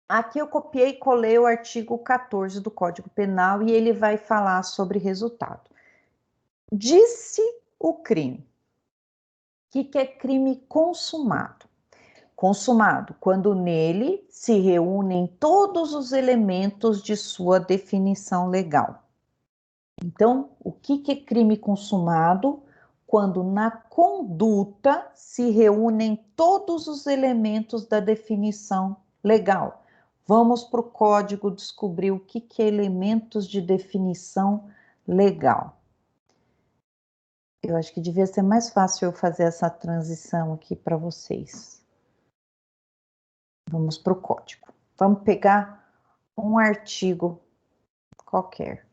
Aqui eu copiei e colei o artigo 14 do Código Penal e ele vai falar sobre resultado. Disse o crime. O que é crime consumado? Consumado, quando nele se reúnem todos os elementos de sua definição legal. Então, o que é crime consumado? Quando na conduta se reúnem todos os elementos da definição legal. Vamos para o código descobrir o que é elementos de definição legal. Eu acho que devia ser mais fácil eu fazer essa transição aqui para vocês. Vamos para o código. Vamos pegar um artigo qualquer.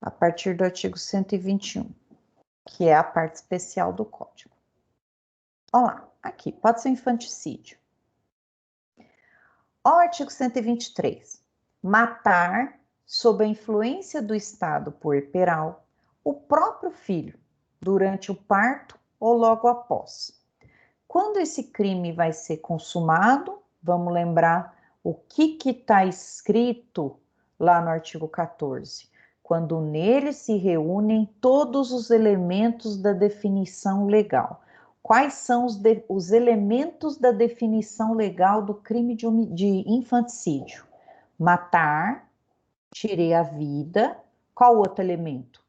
A partir do artigo 121, que é a parte especial do código. Olha lá, aqui, pode ser infanticídio. Olha o artigo 123. Matar, sob a influência do estado puerperal, o próprio filho, durante o parto ou logo após. Quando esse crime vai ser consumado, vamos lembrar o que está escrito lá no artigo 14. Quando nele se reúnem todos os elementos da definição legal. Quais são os elementos da definição legal do crime de infanticídio? Matar, tirei a vida. Qual outro elemento?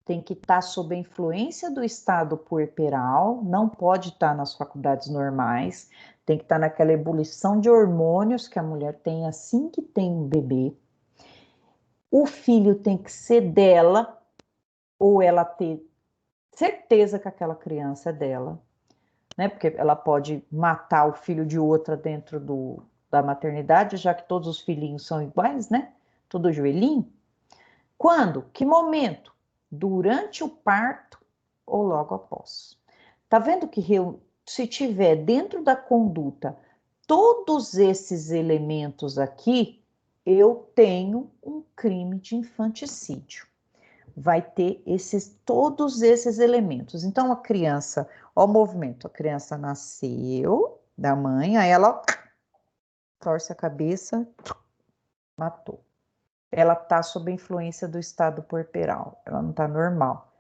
Tem que estar sob a influência do estado puerperal, não pode estar nas faculdades normais, tem que estar naquela ebulição de hormônios que a mulher tem assim que tem um bebê. O filho tem que ser dela, ou ela ter certeza que aquela criança é dela, né? Porque ela pode matar o filho de outra dentro da maternidade, já que todos os filhinhos são iguais, né? Todo joelhinho. Quando? Que momento? Durante o parto ou logo após. Tá vendo que se tiver dentro da conduta todos esses elementos aqui, eu tenho um crime de infanticídio. Vai ter todos esses elementos. Então, a criança, ó o movimento, a criança nasceu da mãe, aí ela torce a cabeça, matou. Ela está sob a influência do estado puerperal, ela não está normal.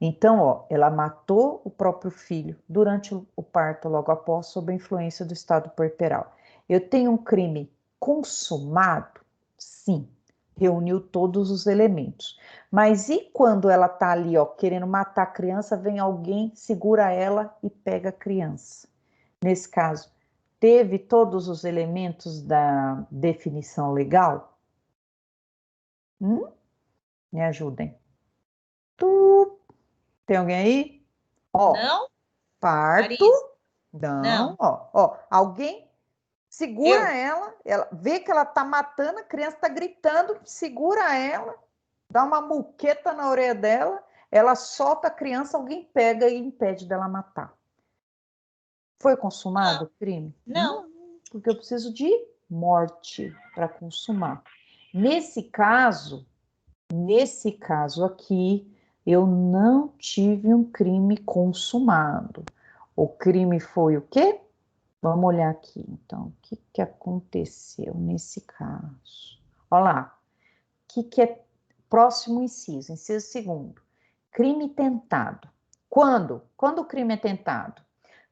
Então, ó, ela matou o próprio filho durante o parto, logo após, sob a influência do estado puerperal. Eu tenho um crime consumado? Sim, reuniu todos os elementos. Mas e quando ela está ali, ó, querendo matar a criança, vem alguém, segura ela e pega a criança? Nesse caso, teve todos os elementos da definição legal? Me ajudem. Tem alguém aí? Ó, Não? parto. Não. Ó, alguém segura ela vê que ela tá matando, a criança tá gritando, segura ela, dá uma muqueta na orelha dela, ela solta a criança, alguém pega e impede dela matar. Foi consumado o crime? Não. Porque eu preciso de morte para consumar. Nesse caso aqui, eu não tive um crime consumado. O crime foi o quê? Vamos olhar aqui, então, o que aconteceu nesse caso? Olha lá, o que é próximo inciso segundo. Crime tentado. Quando? Quando o crime é tentado?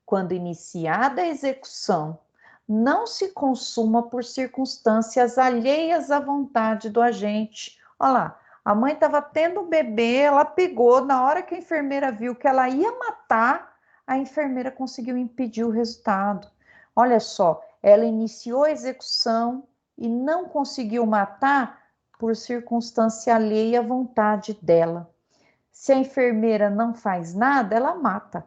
Quando iniciada a execução, não se consuma por circunstâncias alheias à vontade do agente. Olha lá, a mãe estava tendo um bebê, ela pegou, na hora que a enfermeira viu que ela ia matar, a enfermeira conseguiu impedir o resultado. Olha só, ela iniciou a execução e não conseguiu matar por circunstância alheia à vontade dela. Se a enfermeira não faz nada, ela mata.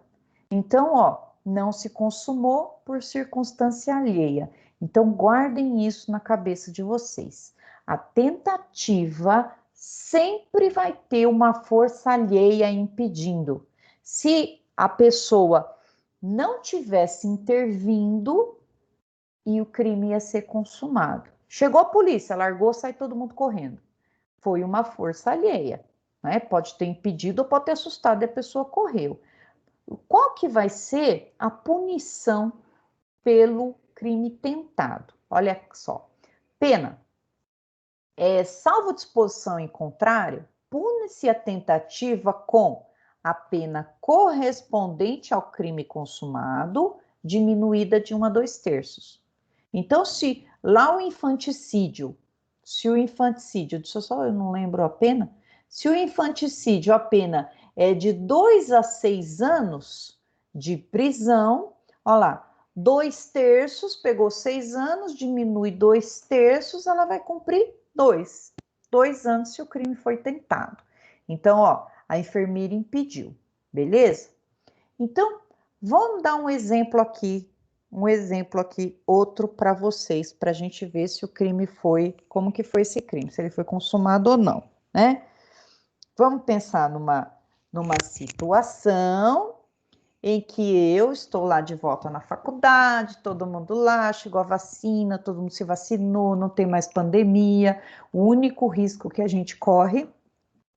Então, não se consumou por circunstância alheia. Então, guardem isso na cabeça de vocês. A tentativa sempre vai ter uma força alheia impedindo. Se a pessoa não tivesse intervindo, e o crime ia ser consumado. Chegou a polícia, largou, sai todo mundo correndo. Foi uma força alheia, né? Pode ter impedido ou pode ter assustado e a pessoa correu. Qual que vai ser a punição pelo crime tentado? Olha só. Pena. Salvo disposição em contrário, pune-se a tentativa com a pena correspondente ao crime consumado, diminuída de 1 a 2/3. Então, se lá o infanticídio, deixa eu só, eu não lembro a pena, se o infanticídio, a pena é de 2 a 6 anos de prisão, olha lá, 2/3, pegou 6 anos, diminui 2/3, ela vai cumprir 2 anos se o crime foi tentado. Então, a enfermeira impediu, beleza? Então, vamos dar um exemplo aqui, outro para vocês, para a gente ver se o crime foi, como que foi esse crime, se ele foi consumado ou não, né? Vamos pensar numa situação em que eu estou lá de volta na faculdade, todo mundo lá, chegou a vacina, todo mundo se vacinou, não tem mais pandemia, o único risco que a gente corre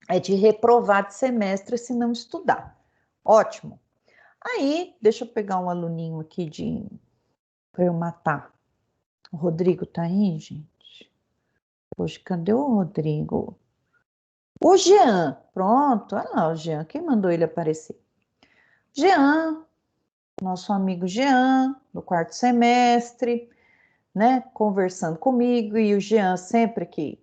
é de reprovar de semestre se não estudar. Ótimo. Aí, deixa eu pegar um aluninho aqui para eu matar. O Rodrigo tá aí, gente? Poxa, cadê o Rodrigo? O Jean, pronto. Olha lá o Jean, quem mandou ele aparecer? Jean, nosso amigo Jean, do 4º semestre, né? Conversando comigo, e o Jean, sempre que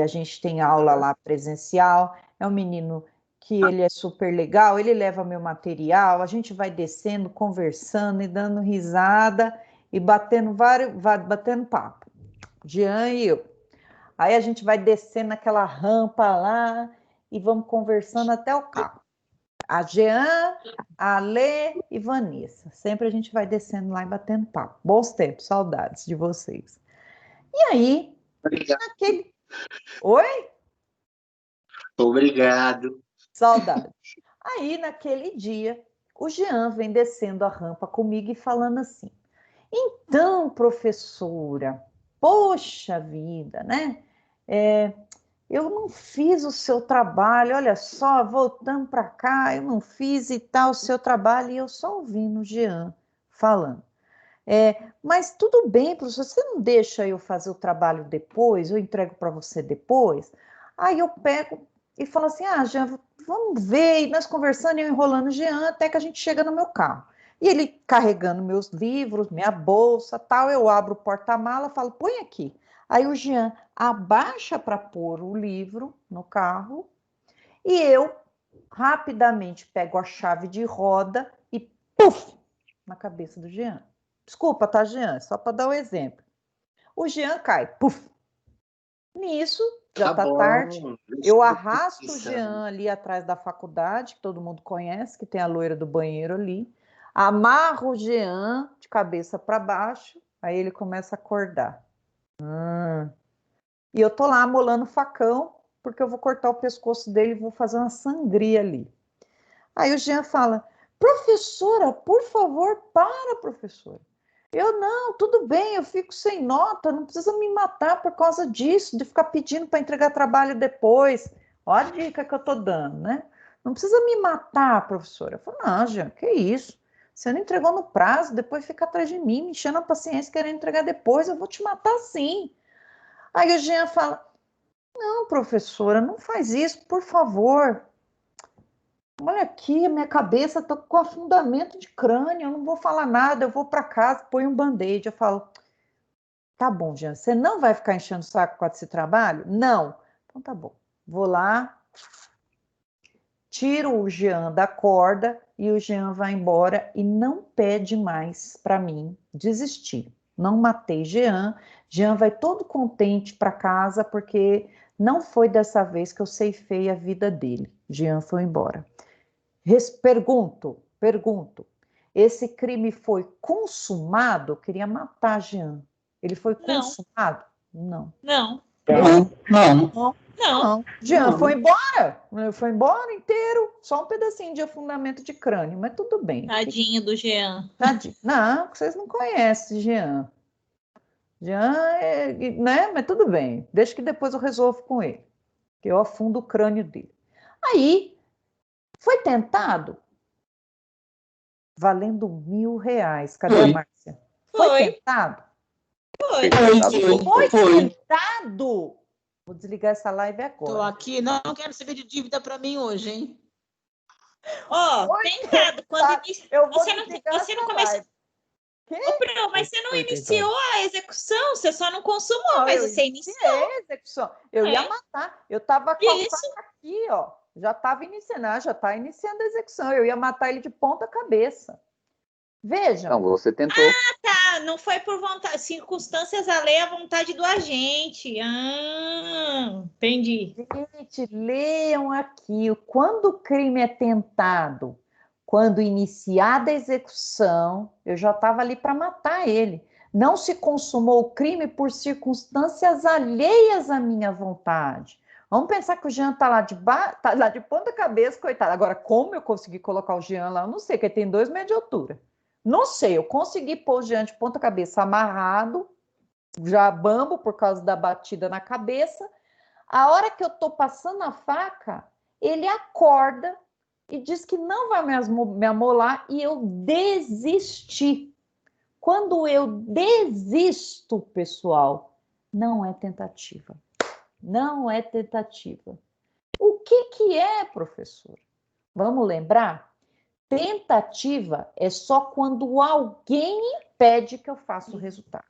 a gente tem aula lá presencial, é um menino que ele é super legal, ele leva meu material, a gente vai descendo, conversando e dando risada e batendo papo. Jean e eu. Aí a gente vai descendo naquela rampa lá e vamos conversando até o carro. A Jean, a Lê e Vanessa. Sempre a gente vai descendo lá e batendo papo. Bons tempos, saudades de vocês. E aí, naquele... Oi? Obrigado. Saudade. Aí, naquele dia, o Jean vem descendo a rampa comigo e falando assim: então, professora, poxa vida, né? Eu não fiz o seu trabalho, olha só, voltando para cá, eu não fiz e tal o seu trabalho, e eu só ouvindo o Jean falando. Mas tudo bem, professor, você não deixa eu fazer o trabalho depois, eu entrego para você depois? Aí eu pego e falo assim, Jean, vamos ver, e nós conversando, eu enrolando o Jean, até que a gente chega no meu carro. E ele carregando meus livros, minha bolsa, tal, eu abro o porta-mala, falo, põe aqui. Aí o Jean abaixa para pôr o livro no carro, e eu rapidamente pego a chave de roda e puf, na cabeça do Jean. Desculpa, tá, Jean? Só para dar um exemplo. O Jean cai, puf. Nisso, já tá tarde. Eu arrasto o Jean ali atrás da faculdade, que todo mundo conhece, que tem a loira do banheiro ali. Amarro o Jean de cabeça para baixo, aí ele começa a acordar. E eu tô lá amolando o facão, porque eu vou cortar o pescoço dele e vou fazer uma sangria ali. Aí o Jean fala, professora, por favor, para, professora. Eu, não, tudo bem, eu fico sem nota, não precisa me matar por causa disso, de ficar pedindo para entregar trabalho depois. Olha a dica que eu tô dando, né? Não precisa me matar, professora. Eu falo, não, Jean, que isso? Você não entregou no prazo, depois fica atrás de mim, me enchendo a paciência, querendo entregar depois, eu vou te matar sim. Aí o Jean fala, não, professora, não faz isso, por favor. Olha aqui, a minha cabeça está com afundamento de crânio, eu não vou falar nada, eu vou para casa, põe um band-aid. Eu falo, tá bom, Jean, você não vai ficar enchendo o saco com esse trabalho? Não. Então tá bom, vou lá, tiro o Jean da corda e o Jean vai embora e não pede mais para mim desistir. Não matei Jean, Jean vai todo contente para casa porque não foi dessa vez que eu ceifei a vida dele. Jean foi embora. Pergunto, esse crime foi consumado? Eu queria matar Jean. Ele foi consumado? Não. Não. Jean foi embora. Foi embora inteiro. Só um pedacinho de afundamento de crânio, mas tudo bem. Tadinho do Jean. Tadinho. Não, vocês não conhecem Jean. Jean, né? Mas tudo bem. Deixa que depois eu resolvo com ele. Que eu afundo o crânio dele. Aí, foi tentado? Valendo R$1.000. Cadê a Márcia? Foi tentado? Foi tentado! Vou desligar essa live agora. Tô aqui, não quero saber de dívida para mim hoje, hein? Tentado. Quando você não começou. Mas você não iniciou a execução, você só não consumou, mas você iniciou. A execução. Eu ia matar. Eu estava com a faca aqui, ó. Já estava iniciando, já está iniciando a execução. Eu ia matar ele de ponta cabeça. Veja. Não, você tentou. Ah, tá. Não foi por vontade. Circunstâncias alheias à vontade do agente. Entendi. Gente, leiam aqui. Quando o crime é tentado, quando iniciada a execução, eu já estava ali para matar ele. Não se consumou o crime por circunstâncias alheias à minha vontade. Vamos pensar que o Jean tá lá de ponta cabeça, coitado. Agora, como eu consegui colocar o Jean lá? Eu não sei, porque ele tem 2 metros de altura. Não sei, eu consegui pôr o Jean de ponta cabeça amarrado, já bambo por causa da batida na cabeça. A hora que eu tô passando a faca, ele acorda e diz que não vai me amolar e eu desisti. Quando eu desisto, pessoal, não é tentativa. Não é tentativa. O que é, professor? Vamos lembrar? Tentativa é só quando alguém impede que eu faça o resultado.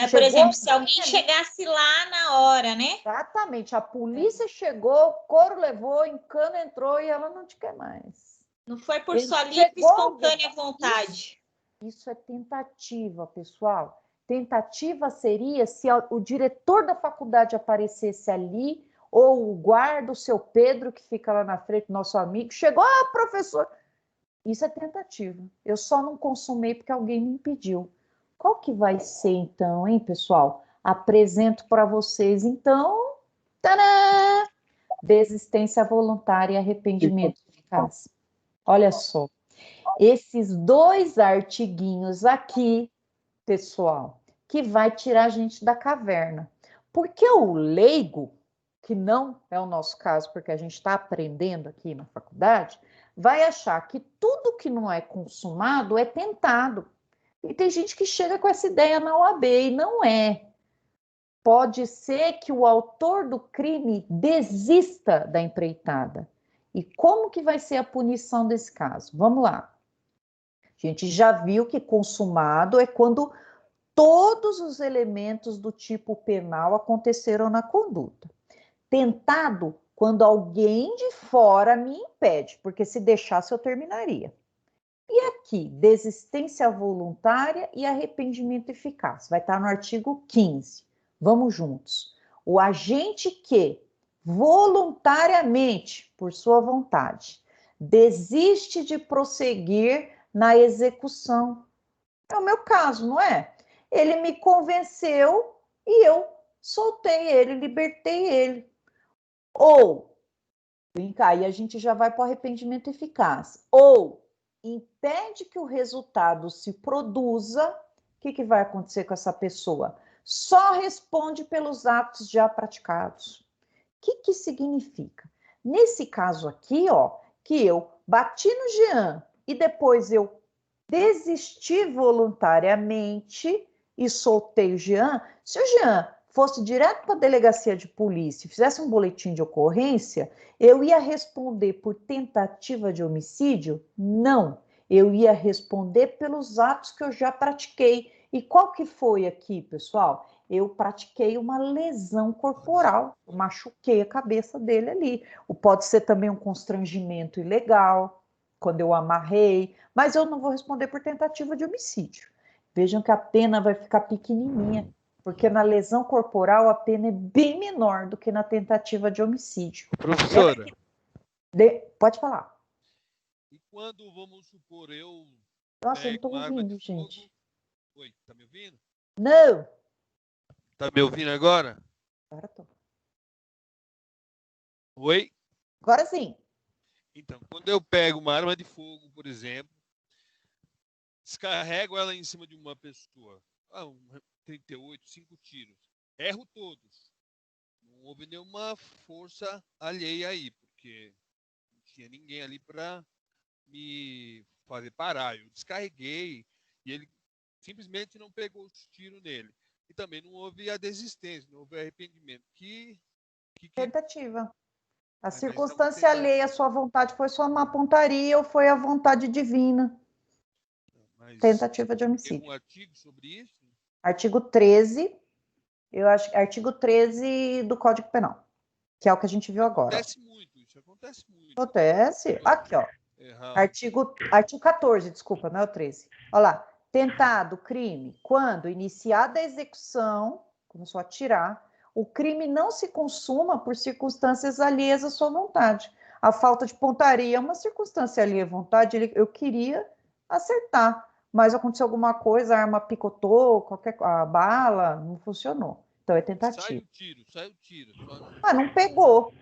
Por exemplo, se alguém chegasse lá na hora, né? Exatamente. A polícia chegou, o couro levou, encano entrou e ela não te quer mais. Não foi por sua livre e espontânea vontade. Isso é tentativa, pessoal. Tentativa seria se o diretor da faculdade aparecesse ali, ou o guarda, o seu Pedro, que fica lá na frente, nosso amigo, chegou, professor. Isso é tentativa. Eu só não consumei porque alguém me impediu. Qual que vai ser, então, hein, pessoal? Apresento para vocês, então, tadã! Desistência voluntária e arrependimento eficaz. Olha só. Esses 2 artiguinhos aqui, pessoal, que vai tirar a gente da caverna. Porque o leigo, que não é o nosso caso, porque a gente está aprendendo aqui na faculdade, vai achar que tudo que não é consumado é tentado. E tem gente que chega com essa ideia na OAB e não é. Pode ser que o autor do crime desista da empreitada. E como que vai ser a punição desse caso? Vamos lá. A gente já viu que consumado é quando todos os elementos do tipo penal aconteceram na conduta. Tentado, quando alguém de fora me impede, porque se deixasse eu terminaria. E aqui, desistência voluntária e arrependimento eficaz. Vai estar no artigo 15. Vamos juntos. O agente que, voluntariamente, por sua vontade, desiste de prosseguir na execução. É o meu caso, não é? Ele me convenceu e eu soltei ele, libertei ele. Ou, vem cá, e a gente já vai para o arrependimento eficaz. Ou, impede que o resultado se produza, o que vai acontecer com essa pessoa? Só responde pelos atos já praticados. O que significa? Nesse caso aqui, ó, que eu bati no Jean e depois eu desisti voluntariamente e soltei o Jean. Se o Jean fosse direto para a delegacia de polícia e fizesse um boletim de ocorrência, eu ia responder por tentativa de homicídio? Não. Eu ia responder pelos atos que eu já pratiquei. E qual que foi aqui, pessoal? Eu pratiquei uma lesão corporal, eu machuquei a cabeça dele ali. Pode ser também um constrangimento ilegal, quando eu amarrei, mas eu não vou responder por tentativa de homicídio. Vejam que a pena vai ficar pequenininha, porque na lesão corporal a pena é bem menor do que na tentativa de homicídio. Professora. Pode falar. E quando, vamos supor, eu Nossa, eu não pego estou uma arma de ouvindo, gente. fogo... Oi, tá me ouvindo? Não! Tá me ouvindo agora? Agora tô. Oi? Agora sim. Então, quando eu pego uma arma de fogo, por exemplo, descarrego ela em cima de uma pessoa, 38, 5 tiros, erro todos. Não houve nenhuma força alheia aí, porque não tinha ninguém ali para me fazer parar. Eu descarreguei e ele simplesmente não pegou os tiros nele. E também não houve a desistência, não houve arrependimento. Tentativa. A Mas circunstância alheia à sua vontade foi sua má pontaria ou foi a vontade divina? Tentativa de homicídio. Tem um artigo sobre isso? Artigo 13, eu acho, artigo 13 do Código Penal, que é o que a gente viu agora. Acontece muito, isso acontece muito. Acontece. Aqui, ó. Artigo 14, desculpa, não é o 13. Olha lá. Tentado crime, quando iniciada a execução, começou a atirar, o crime não se consuma por circunstâncias alheias à sua vontade. A falta de pontaria é uma circunstância alheia à vontade, eu queria acertar, mas aconteceu alguma coisa, a arma picotou, a bala, não funcionou. Então é tentativa. Sai o tiro. Ah, não pegou.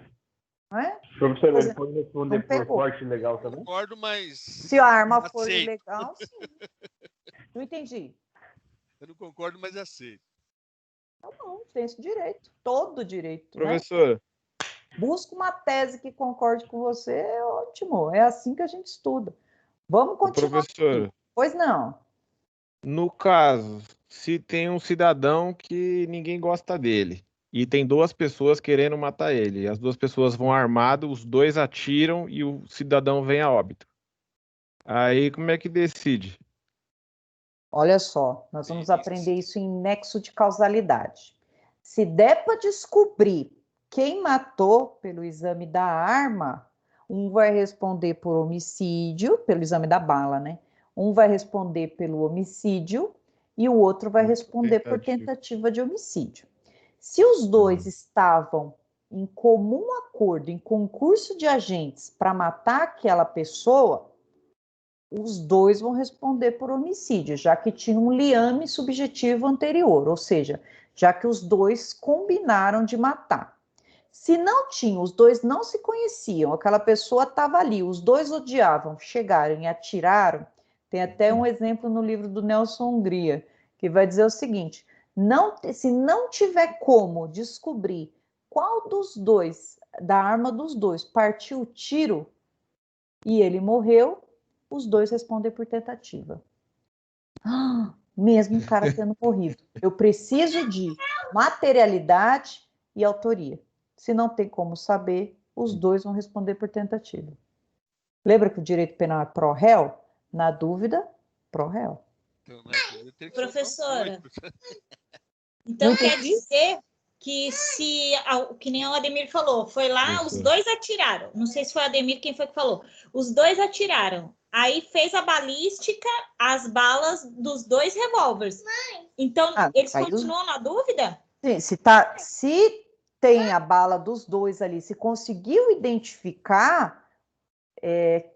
Não é? Professor, ele pode responder por porte ilegal também? Concordo, mas... Se a arma for ilegal, sim. Não entendi. Eu não concordo, mas aceito. Tá bom, tem esse direito. Todo direito. Professora. Né? Busca uma tese que concorde com você, é ótimo. É assim que a gente estuda. Vamos continuar. Professora. Pois não. No caso, se tem um cidadão que ninguém gosta dele e tem duas pessoas querendo matar ele, as duas pessoas vão armadas, os dois atiram e o cidadão vem a óbito. Aí como é que decide? Olha só, nós vamos aprender isso em nexo de causalidade. Se der para descobrir quem matou pelo exame da arma, um vai responder por homicídio, pelo exame da bala, né? Um vai responder pelo homicídio e o outro vai responder por tentativa de homicídio. Se os dois estavam em comum acordo, em concurso de agentes para matar aquela pessoa, os dois vão responder por homicídio, já que tinha um liame subjetivo anterior, ou seja, já que os dois combinaram de matar. Se não tinha, os dois não se conheciam, aquela pessoa estava ali, os dois odiavam, chegaram e atiraram, tem até um exemplo no livro do Nelson Hungria, que vai dizer o seguinte, se não tiver como descobrir qual dos dois, da arma dos dois, partiu o tiro e ele morreu, os dois respondem por tentativa. Mesmo o cara tendo morrido. Eu preciso de materialidade e autoria. Se não tem como saber, os dois vão responder por tentativa. Lembra que o direito penal é pró-réu? Na dúvida, pró-réu. Professora, então quer dizer que que nem o Ademir falou, foi lá, os dois atiraram. Não sei se foi o Ademir quem foi que falou. Os dois atiraram. Aí fez a balística, as balas dos dois revólveres. Então, eles continuam na dúvida? Sim, se tem a bala dos dois ali, se conseguiu identificar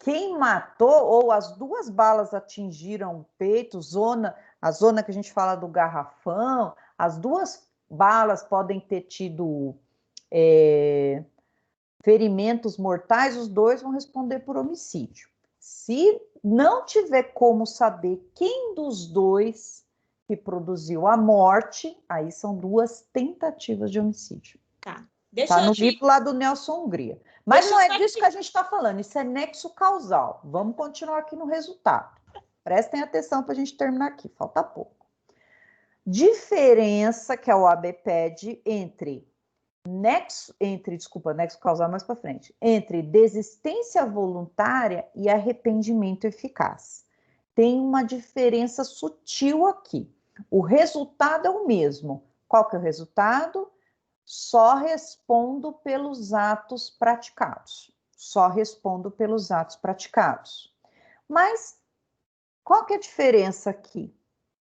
quem matou, ou as duas balas atingiram o peito, a zona que a gente fala do garrafão, as duas balas podem ter tido ferimentos mortais, os dois vão responder por homicídio. Se não tiver como saber quem dos dois que produziu a morte, aí são duas tentativas de homicídio. Tá. Está no livro lá do Nelson Hungria. Mas não é disso que a gente está falando, isso é nexo causal. Vamos continuar aqui no resultado. Prestem atenção para a gente terminar aqui, falta pouco. Diferença que a OAB pede entre nexo causal mais para frente, entre desistência voluntária e arrependimento eficaz. Tem uma diferença sutil aqui. O resultado é o mesmo. Qual que é o resultado? Só respondo pelos atos praticados. Só respondo pelos atos praticados. Mas qual que é a diferença aqui?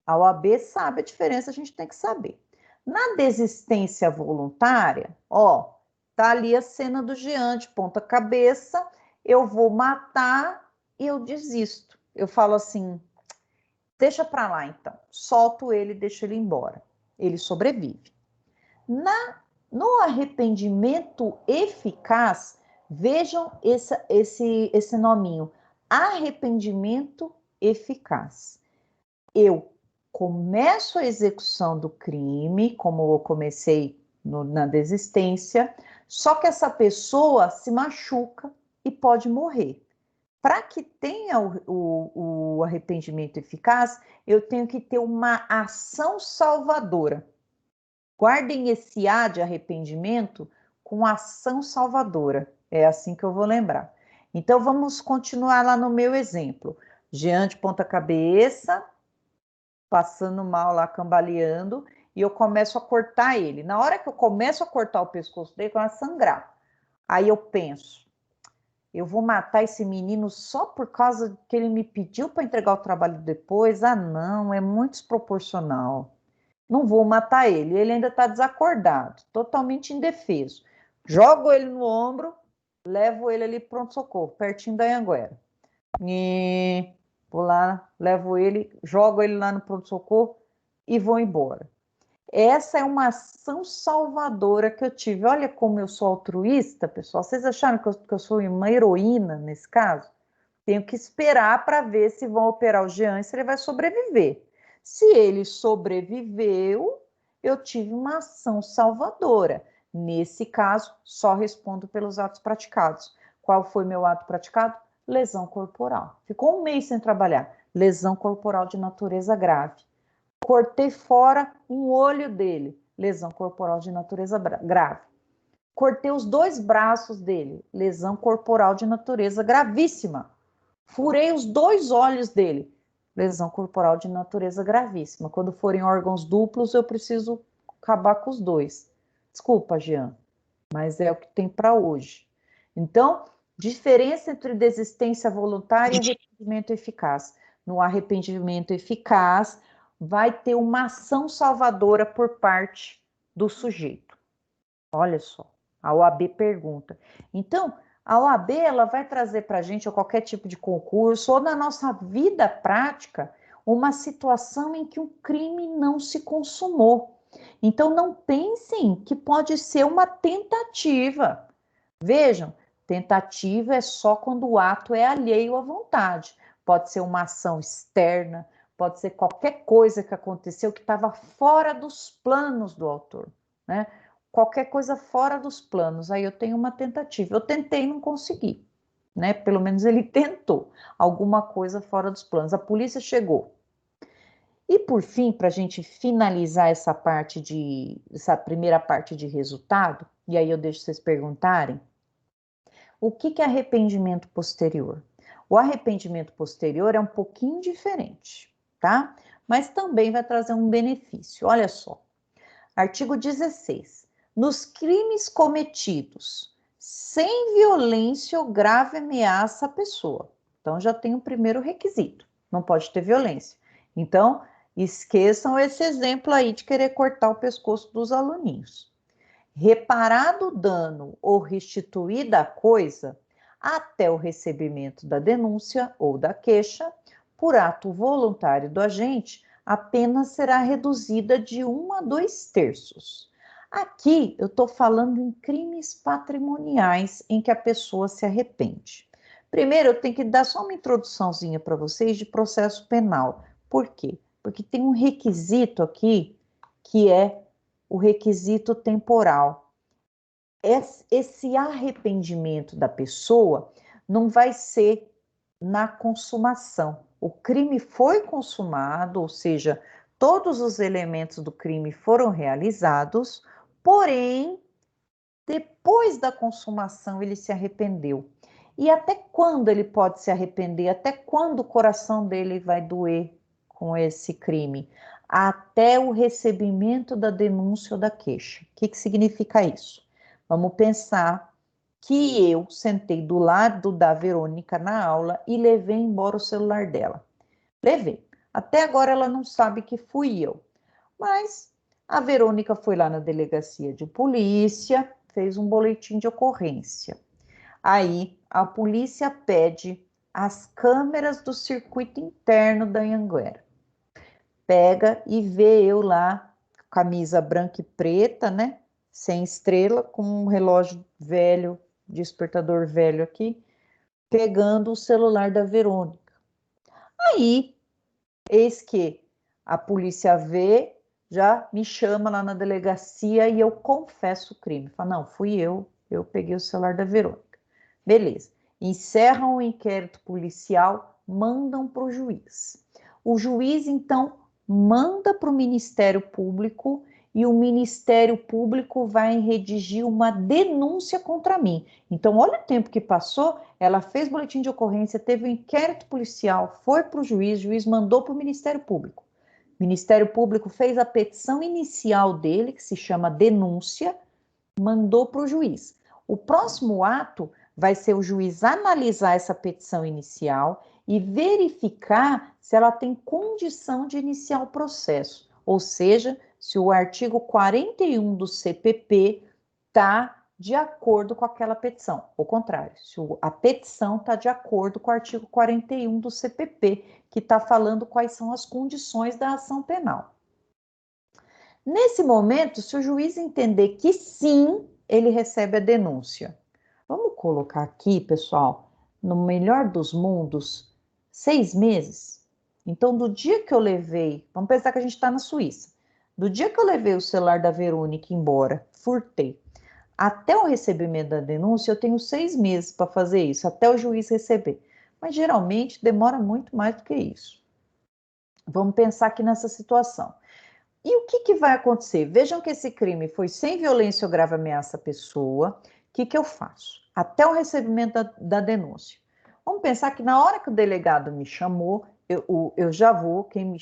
A OAB sabe a diferença, a gente tem que saber. Na desistência voluntária, ó, tá ali a cena do Jean de ponta cabeça, eu vou matar e eu desisto. Eu falo assim, deixa pra lá então, solto ele e deixo ele embora. Ele sobrevive. No arrependimento eficaz, vejam esse nominho, arrependimento eficaz. Eu começo a execução do crime, como eu comecei na desistência, só que essa pessoa se machuca e pode morrer. Para que tenha o arrependimento eficaz, eu tenho que ter uma ação salvadora. Guardem esse A de arrependimento com ação salvadora. É assim que eu vou lembrar. Então, vamos continuar lá no meu exemplo. Jean de ponta cabeça, passando mal lá, cambaleando, e eu começo a cortar ele. Na hora que eu começo a cortar o pescoço dele, começa a sangrar. Aí eu penso, eu vou matar esse menino só por causa que ele me pediu para entregar o trabalho depois? Ah, não, é muito desproporcional. Não vou matar ele, ele ainda está desacordado, totalmente indefeso. Jogo ele no ombro, levo ele ali pronto-socorro, pertinho da Anhanguera. E vou lá, levo ele, jogo ele lá no pronto-socorro e vou embora. Essa é uma ação salvadora que eu tive. Olha como eu sou altruísta, pessoal. Vocês acharam que eu sou uma heroína nesse caso? Tenho que esperar para ver se vão operar o Jean e se ele vai sobreviver. Se ele sobreviveu, eu tive uma ação salvadora. Nesse caso, só respondo pelos atos praticados. Qual foi meu ato praticado? Lesão corporal. Ficou um mês sem trabalhar. Lesão corporal de natureza grave. Cortei fora um olho dele. Lesão corporal de natureza grave. Cortei os 2 braços dele. Lesão corporal de natureza gravíssima. Furei os 2 olhos dele. Lesão corporal de natureza gravíssima. Quando forem órgãos duplos, eu preciso acabar com os 2. Desculpa, Jean, mas é o que tem para hoje. Então, diferença entre desistência voluntária e arrependimento eficaz. No arrependimento eficaz, vai ter uma ação salvadora por parte do sujeito. Olha só, a OAB pergunta. Então, a OAB ela vai trazer para a gente, ou qualquer tipo de concurso, ou na nossa vida prática, uma situação em que um crime não se consumou. Então, não pensem que pode ser uma tentativa. Vejam, tentativa é só quando o ato é alheio à vontade. Pode ser uma ação externa, pode ser qualquer coisa que aconteceu que estava fora dos planos do autor, né? Qualquer coisa fora dos planos, aí eu tenho uma tentativa. Eu tentei e não consegui, né? Pelo menos ele tentou alguma coisa fora dos planos. A polícia chegou. E por fim, para a gente finalizar essa primeira parte de resultado, e aí eu deixo vocês perguntarem, o que é arrependimento posterior? O arrependimento posterior é um pouquinho diferente, tá? Mas também vai trazer um benefício. Olha só, artigo 16. Nos crimes cometidos sem violência ou grave ameaça à pessoa. Então, já tem o primeiro requisito. Não pode ter violência. Então, esqueçam esse exemplo aí de querer cortar o pescoço dos aluninhos. Reparado o dano ou restituída a coisa, até o recebimento da denúncia ou da queixa, por ato voluntário do agente, a pena será reduzida de 1 a 2/3. Aqui eu estou falando em crimes patrimoniais em que a pessoa se arrepende. Primeiro, eu tenho que dar só uma introduçãozinha para vocês de processo penal. Por quê? Porque tem um requisito aqui que é o requisito temporal. Esse arrependimento da pessoa não vai ser na consumação, o crime foi consumado, ou seja, todos os elementos do crime foram realizados, porém, depois da consumação ele se arrependeu. E até quando ele pode se arrepender? Até quando o coração dele vai doer com esse crime? Até o recebimento da denúncia ou da queixa. O que significa isso? Vamos pensar que eu sentei do lado da Verônica na aula e levei embora o celular dela. Levei. Até agora ela não sabe que fui eu. Mas a Verônica foi lá na delegacia de polícia, fez um boletim de ocorrência. Aí a polícia pede as câmeras do circuito interno da Anhanguera. Pega e vê eu lá, camisa branca e preta, né? Sem estrela, com um relógio velho, despertador velho aqui, pegando o celular da Verônica. Aí, eis que a polícia vê, já me chama lá na delegacia e eu confesso o crime. Fala, não, fui eu peguei o celular da Verônica. Beleza. Encerram o inquérito policial, mandam para o juiz. O juiz, então, manda para o Ministério Público e o Ministério Público vai redigir uma denúncia contra mim. Então, olha o tempo que passou, ela fez boletim de ocorrência, teve um inquérito policial, foi para o juiz mandou para o Ministério Público. O Ministério Público fez a petição inicial dele, que se chama denúncia, mandou para o juiz. O próximo ato vai ser o juiz analisar essa petição inicial e verificar se ela tem condição de iniciar o processo, ou seja, se o artigo 41 do CPP está de acordo com aquela petição. Ao contrário, se a petição está de acordo com o artigo 41 do CPP, que está falando quais são as condições da ação penal. Nesse momento, se o juiz entender que sim, ele recebe a denúncia. Vamos colocar aqui, pessoal, no melhor dos mundos, 6 meses. Então, do dia que eu levei, vamos pensar que a gente está na Suíça, do dia que eu levei o celular da Verônica embora, furtei, até o recebimento da denúncia, eu tenho 6 meses para fazer isso, até o juiz receber. Mas, geralmente, demora muito mais do que isso. Vamos pensar aqui nessa situação. E o que vai acontecer? Vejam que esse crime foi sem violência ou grave ameaça à pessoa. O que eu faço? Até o recebimento da denúncia. Vamos pensar que na hora que o delegado me chamou, eu já vou, quem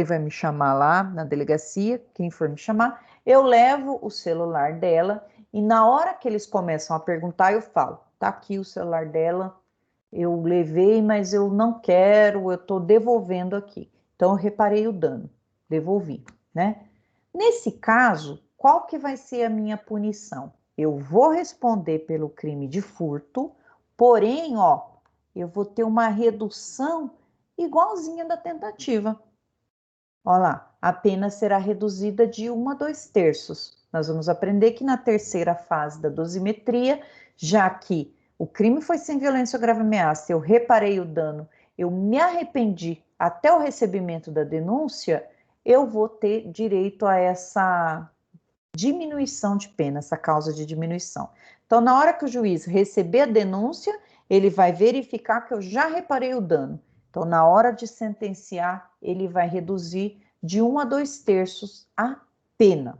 vai me chamar lá na delegacia, quem for me chamar, eu levo o celular dela e na hora que eles começam a perguntar, eu falo, tá aqui o celular dela, eu levei, mas eu não quero, eu estou devolvendo aqui. Então, eu reparei o dano, devolvi, né? Nesse caso, qual que vai ser a minha punição? Eu vou responder pelo crime de furto, porém, eu vou ter uma redução igualzinha da tentativa. Olha lá, a pena será reduzida de 1 a 2/3. Nós vamos aprender que na terceira fase da dosimetria, já que o crime foi sem violência ou grave ameaça, eu reparei o dano, eu me arrependi até o recebimento da denúncia, eu vou ter direito a essa diminuição de pena, essa causa de diminuição. Então, na hora que o juiz receber a denúncia, ele vai verificar que eu já reparei o dano. Então, na hora de sentenciar, ele vai reduzir de 1 a 2/3 a pena.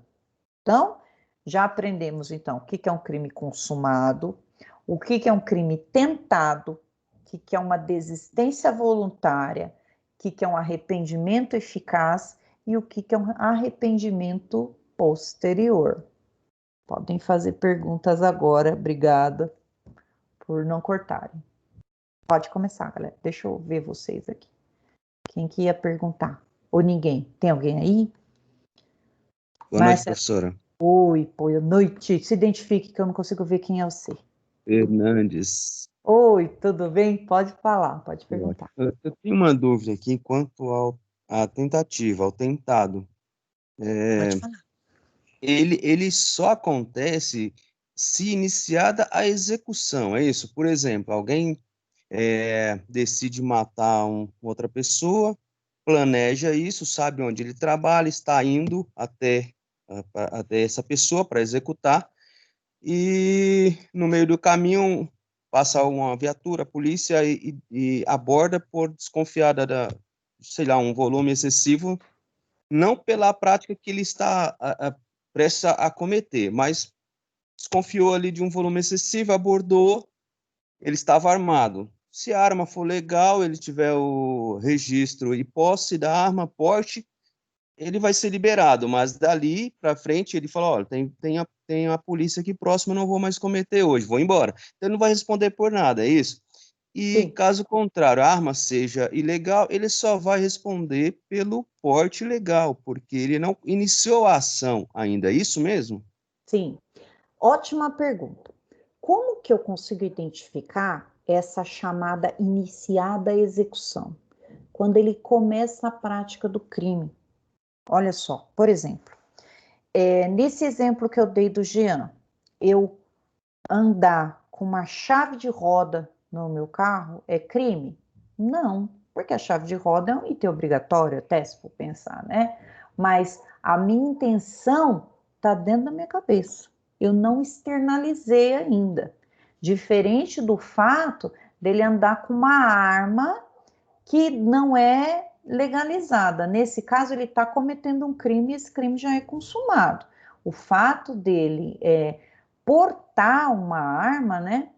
Então, já aprendemos, então, o que é um crime consumado, o que é um crime tentado, o que é uma desistência voluntária, o que é um arrependimento eficaz e o que é um arrependimento posterior. Podem fazer perguntas agora, obrigada por não cortarem. Pode começar, galera. Deixa eu ver vocês aqui. Quem que ia perguntar? Ou ninguém? Tem alguém aí? Boa noite, professora. Oi, boa noite. Se identifique que eu não consigo ver quem é você. Fernandes. Oi, tudo bem? Pode falar, pode perguntar. Eu tenho uma dúvida aqui quanto à tentativa, ao tentado. Pode falar. Ele só acontece se iniciada a execução, é isso? Por exemplo, alguém decide matar outra pessoa, planeja isso, sabe onde ele trabalha, está indo até essa pessoa para executar, e no meio do caminho passa uma viatura, a polícia, e aborda por desconfiada sei lá, um volume excessivo, não pela prática que ele está prestes a cometer, mas desconfiou ali de um volume excessivo, abordou, ele estava armado. Se a arma for legal, ele tiver o registro e posse da arma, porte, ele vai ser liberado, mas dali para frente ele fala, olha, tem a polícia aqui próximo, eu não vou mais cometer hoje, vou embora. Então ele não vai responder por nada, é isso? E caso contrário, a arma seja ilegal, ele só vai responder pelo porte ilegal, porque ele não iniciou a ação ainda, é isso mesmo? Sim. Ótima pergunta. Como que eu consigo identificar essa chamada iniciada execução? Quando ele começa a prática do crime. Olha só, por exemplo, nesse exemplo que eu dei do Jean, eu andar com uma chave de roda no meu carro é crime? Não, porque a chave de roda é um item obrigatório, até se for pensar, né? Mas a minha intenção está dentro da minha cabeça. Eu não externalizei ainda. Diferente do fato dele andar com uma arma que não é legalizada. Nesse caso, ele está cometendo um crime e esse crime já é consumado. O fato dele portar uma arma, né,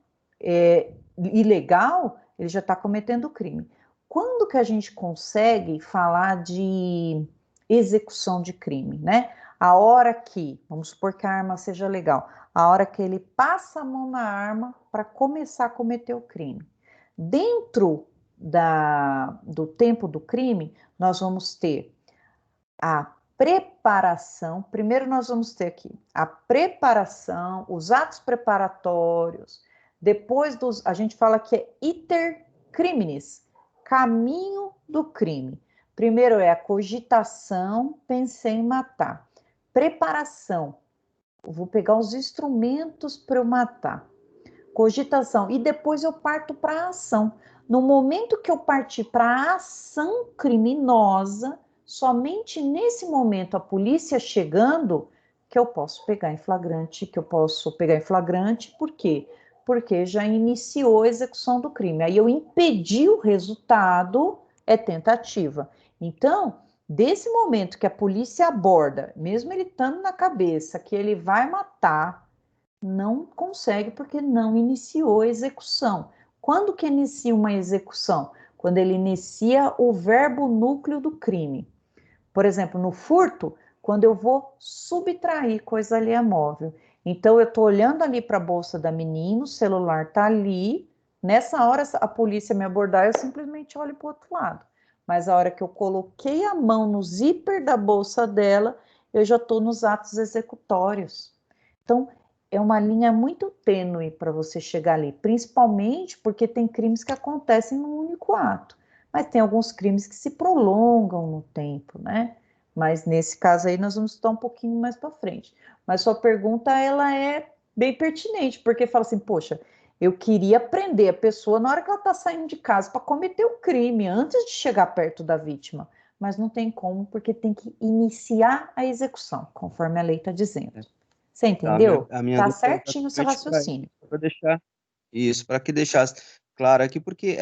ilegal, ele já está cometendo crime. Quando que a gente consegue falar de execução de crime, né? A hora que, vamos supor que a arma seja legal, a hora que ele passa a mão na arma para começar a cometer o crime. Dentro do tempo do crime, nós vamos ter a preparação. Primeiro nós vamos ter aqui a preparação, os atos preparatórios. Depois a gente fala que é iter criminis, caminho do crime. Primeiro é a cogitação, pensei em matar. Preparação, eu vou pegar os instrumentos para eu matar. Cogitação, e depois eu parto para a ação. No momento que eu partir para a ação criminosa, somente nesse momento a polícia chegando, que eu posso pegar em flagrante, por quê? Porque já iniciou a execução do crime. Aí eu impedi o resultado, é tentativa. Então, desse momento que a polícia aborda, mesmo ele estando na cabeça que ele vai matar, não consegue porque não iniciou a execução. Quando que inicia uma execução? Quando ele inicia o verbo núcleo do crime. Por exemplo, no furto, quando eu vou subtrair coisa alheia móvel. Então, eu estou olhando ali para a bolsa da menina, o celular está ali. Nessa hora, a polícia me abordar, eu simplesmente olho para o outro lado. Mas a hora que eu coloquei a mão no zíper da bolsa dela, eu já estou nos atos executórios. Então, é uma linha muito tênue para você chegar ali, principalmente porque tem crimes que acontecem num único ato, mas tem alguns crimes que se prolongam no tempo, né? Mas nesse caso aí nós vamos estar um pouquinho mais para frente. Mas sua pergunta, ela é bem pertinente, porque fala assim, poxa, eu queria prender a pessoa na hora que ela está saindo de casa para cometer o crime, antes de chegar perto da vítima, mas não tem como, porque tem que iniciar a execução, conforme a lei está dizendo. Você entendeu? Tá certinho o seu raciocínio. Para deixar isso, para que deixasse claro aqui, porque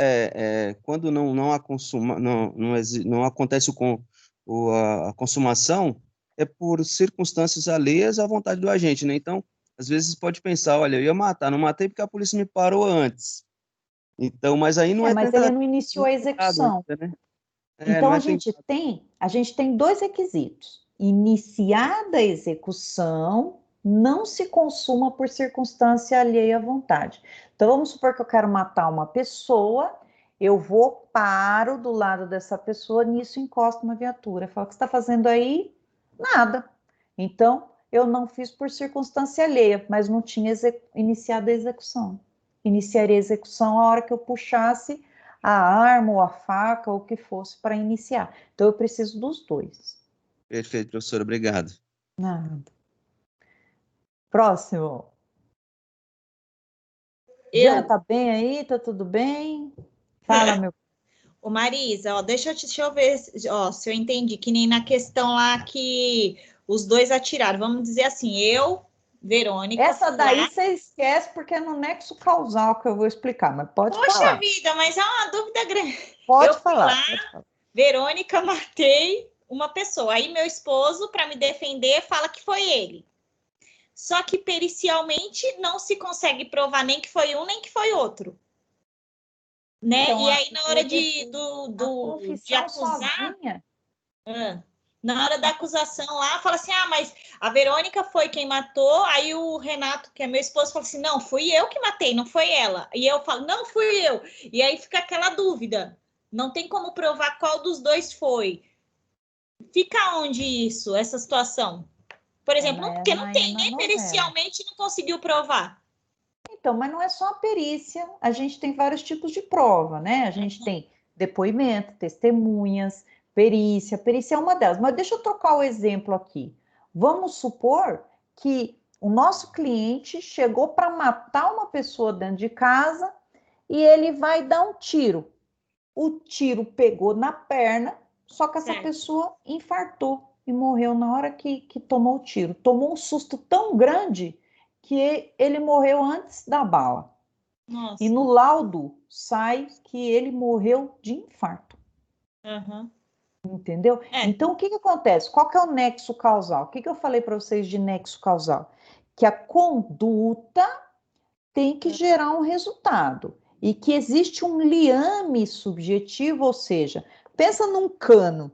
quando não acontece a consumação, é por circunstâncias alheias à vontade do agente, né? Então, às vezes pode pensar, olha, eu ia matar, não matei porque a polícia me parou antes. Então, mas aí não mas ele não iniciou a execução. Né? Então, a gente tem dois requisitos. Iniciada a execução, não se consuma por circunstância alheia à vontade. Então, vamos supor que eu quero matar uma pessoa, eu paro do lado dessa pessoa, nisso encosto uma viatura. Falo, o que você está fazendo aí? Nada. Então, eu não fiz por circunstância alheia, mas não tinha iniciado a execução. Iniciaria a execução a hora que eu puxasse a arma ou a faca ou o que fosse para iniciar. Então, eu preciso dos dois. Perfeito, professor, obrigado. Nada. Próximo. Já tá bem aí? Tá tudo bem? Fala, meu. Ô, Marisa, deixa eu ver se eu entendi, que nem na questão lá que os dois atiraram. Vamos dizer assim, eu Verônica. Essa fui daí lá. você esquece porque é no nexo causal que eu vou explicar, mas pode Poxa falar. vida, mas é uma dúvida grande. Pode Eu fui falar, lá, pode falar. Verônica, matei uma pessoa. Aí meu esposo, para me defender, fala que foi ele. Só que pericialmente não se consegue provar nem que foi um, nem que foi outro. Né? Então, E aí, na hora de confissão acusar, sozinha. na hora da acusação lá, fala assim: ah, mas a Verônica foi quem matou. Aí o Renato, que é meu esposo, fala assim: não, fui eu que matei, não foi ela. E eu falo: não, fui eu. E aí fica aquela dúvida. Não tem como provar qual dos dois foi. Fica onde isso, essa situação? Por exemplo, porque não tem, nem pericialmente não conseguiu provar. Então, mas não é só a perícia, a gente tem vários tipos de prova, né? A gente tem depoimento, testemunhas, perícia. Perícia é uma delas. Mas deixa eu trocar o exemplo aqui. Vamos supor que o nosso cliente chegou para matar uma pessoa dentro de casa e ele vai dar um tiro. O tiro pegou na perna, só que essa pessoa infartou e morreu na hora que tomou o tiro. Tomou um susto tão grande que ele morreu antes da bala. Nossa. E no laudo sai que ele morreu de infarto. Entendeu? Então, o que acontece? Qual que é o nexo causal? O que eu falei para vocês de nexo causal? Que a conduta tem que gerar um resultado. E que existe um liame subjetivo, ou seja, pensa num cano.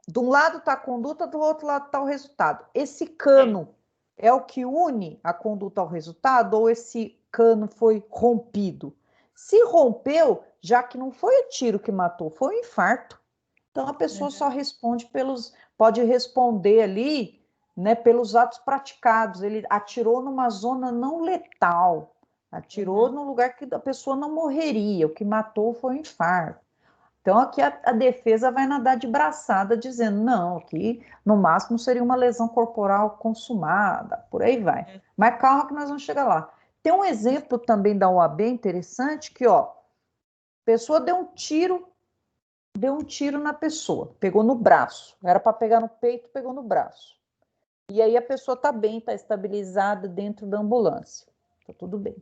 De um lado está a conduta, do outro lado está o resultado. Esse cano é o que une a conduta ao resultado ou esse cano foi rompido? Se rompeu, já que não foi o tiro que matou, foi o infarto. Então a pessoa só responde pode responder ali, né, pelos atos praticados. Ele atirou numa zona não letal, atirou num lugar que a pessoa não morreria. O que matou foi o infarto. Então, aqui a defesa vai nadar de braçada, dizendo, não, aqui no máximo seria uma lesão corporal consumada, por aí vai. Mas calma que nós vamos chegar lá. Tem um exemplo também da OAB interessante, que, ó, a pessoa deu um tiro na pessoa, pegou no braço, era para pegar no peito, pegou no braço. E aí a pessoa tá bem, tá estabilizada dentro da ambulância, tá tudo bem.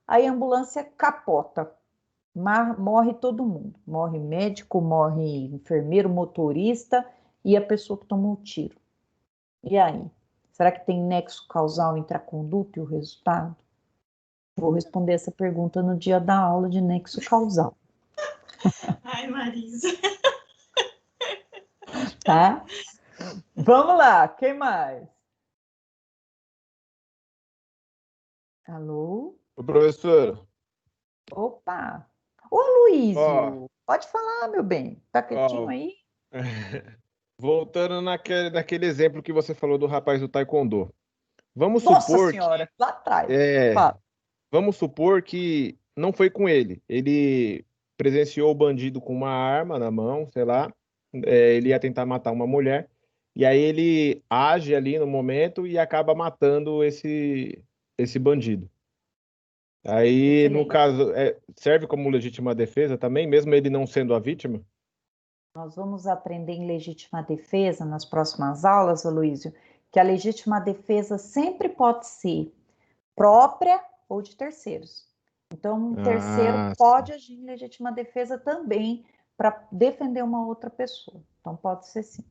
Aí a ambulância capota. Morre todo mundo. Morre médico, morre enfermeiro, motorista e a pessoa que tomou o tiro. E aí? Será que tem nexo causal entre a conduta e o resultado? Vou responder essa pergunta no dia da aula de nexo causal. Ai, Marisa. Tá? Vamos lá, quem mais? Alô? Ô, professor. Opa! Ô, Luísio, pode falar, meu bem. Tá quietinho aí? Voltando naquele exemplo que você falou do rapaz do taekwondo. Vamos Nossa supor senhora, lá atrás. vamos supor que não foi com ele. Ele presenciou o bandido com uma arma na mão, sei lá. Ele ia tentar matar uma mulher. E aí ele age ali no momento e acaba matando esse bandido. Aí, no caso, serve como legítima defesa também, mesmo ele não sendo a vítima? Nós vamos aprender em legítima defesa nas próximas aulas, Aloysio, que a legítima defesa sempre pode ser própria ou de terceiros. Então, um terceiro pode agir em legítima defesa também para defender uma outra pessoa. Então, pode ser sim.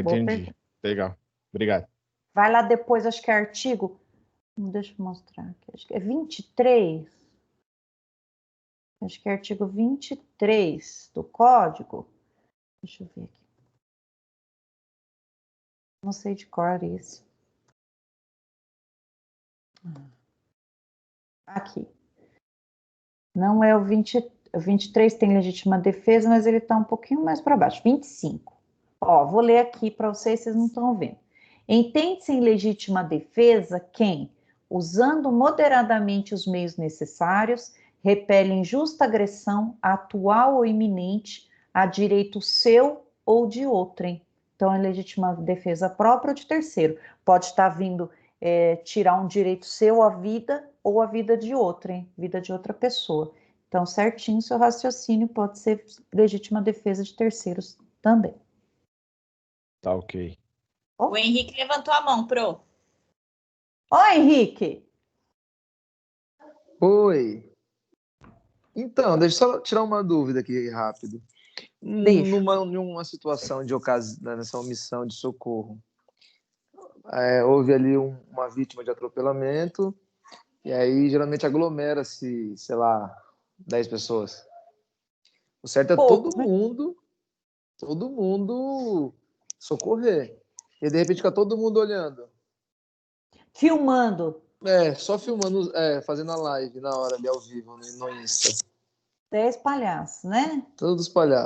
Entendi. Legal. Obrigado. Vai lá depois, acho que é artigo... Deixa eu mostrar aqui. Acho que é 23. Acho que é artigo 23 do Código. Deixa eu ver aqui. Não sei de cor isso. Aqui. Não é o 23, tem legítima defesa, mas ele está um pouquinho mais para baixo. 25. Ó, vou ler aqui para vocês não estão vendo. Entende-se em legítima defesa quem, usando moderadamente os meios necessários, repele injusta agressão atual ou iminente a direito seu ou de outrem. Então, é legítima defesa própria ou de terceiro. Pode estar vindo tirar um direito seu à vida ou a vida de outrem, vida de outra pessoa. Então, certinho, seu raciocínio pode ser legítima defesa de terceiros também. Tá ok. O Henrique levantou a mão, Pro. Ó, Henrique. Oi. Então, deixa eu só tirar uma dúvida aqui rápido. Deixa. Numa situação nessa omissão de socorro, houve ali uma vítima de atropelamento, e aí geralmente aglomera-se, sei lá, 10 pessoas. O certo é Pouco, né? todo mundo socorrer. E de repente fica todo mundo olhando. Filmando. Só filmando, fazendo a live na hora ali ao vivo, no Insta. 10 palhaços, né? Todos espalhados.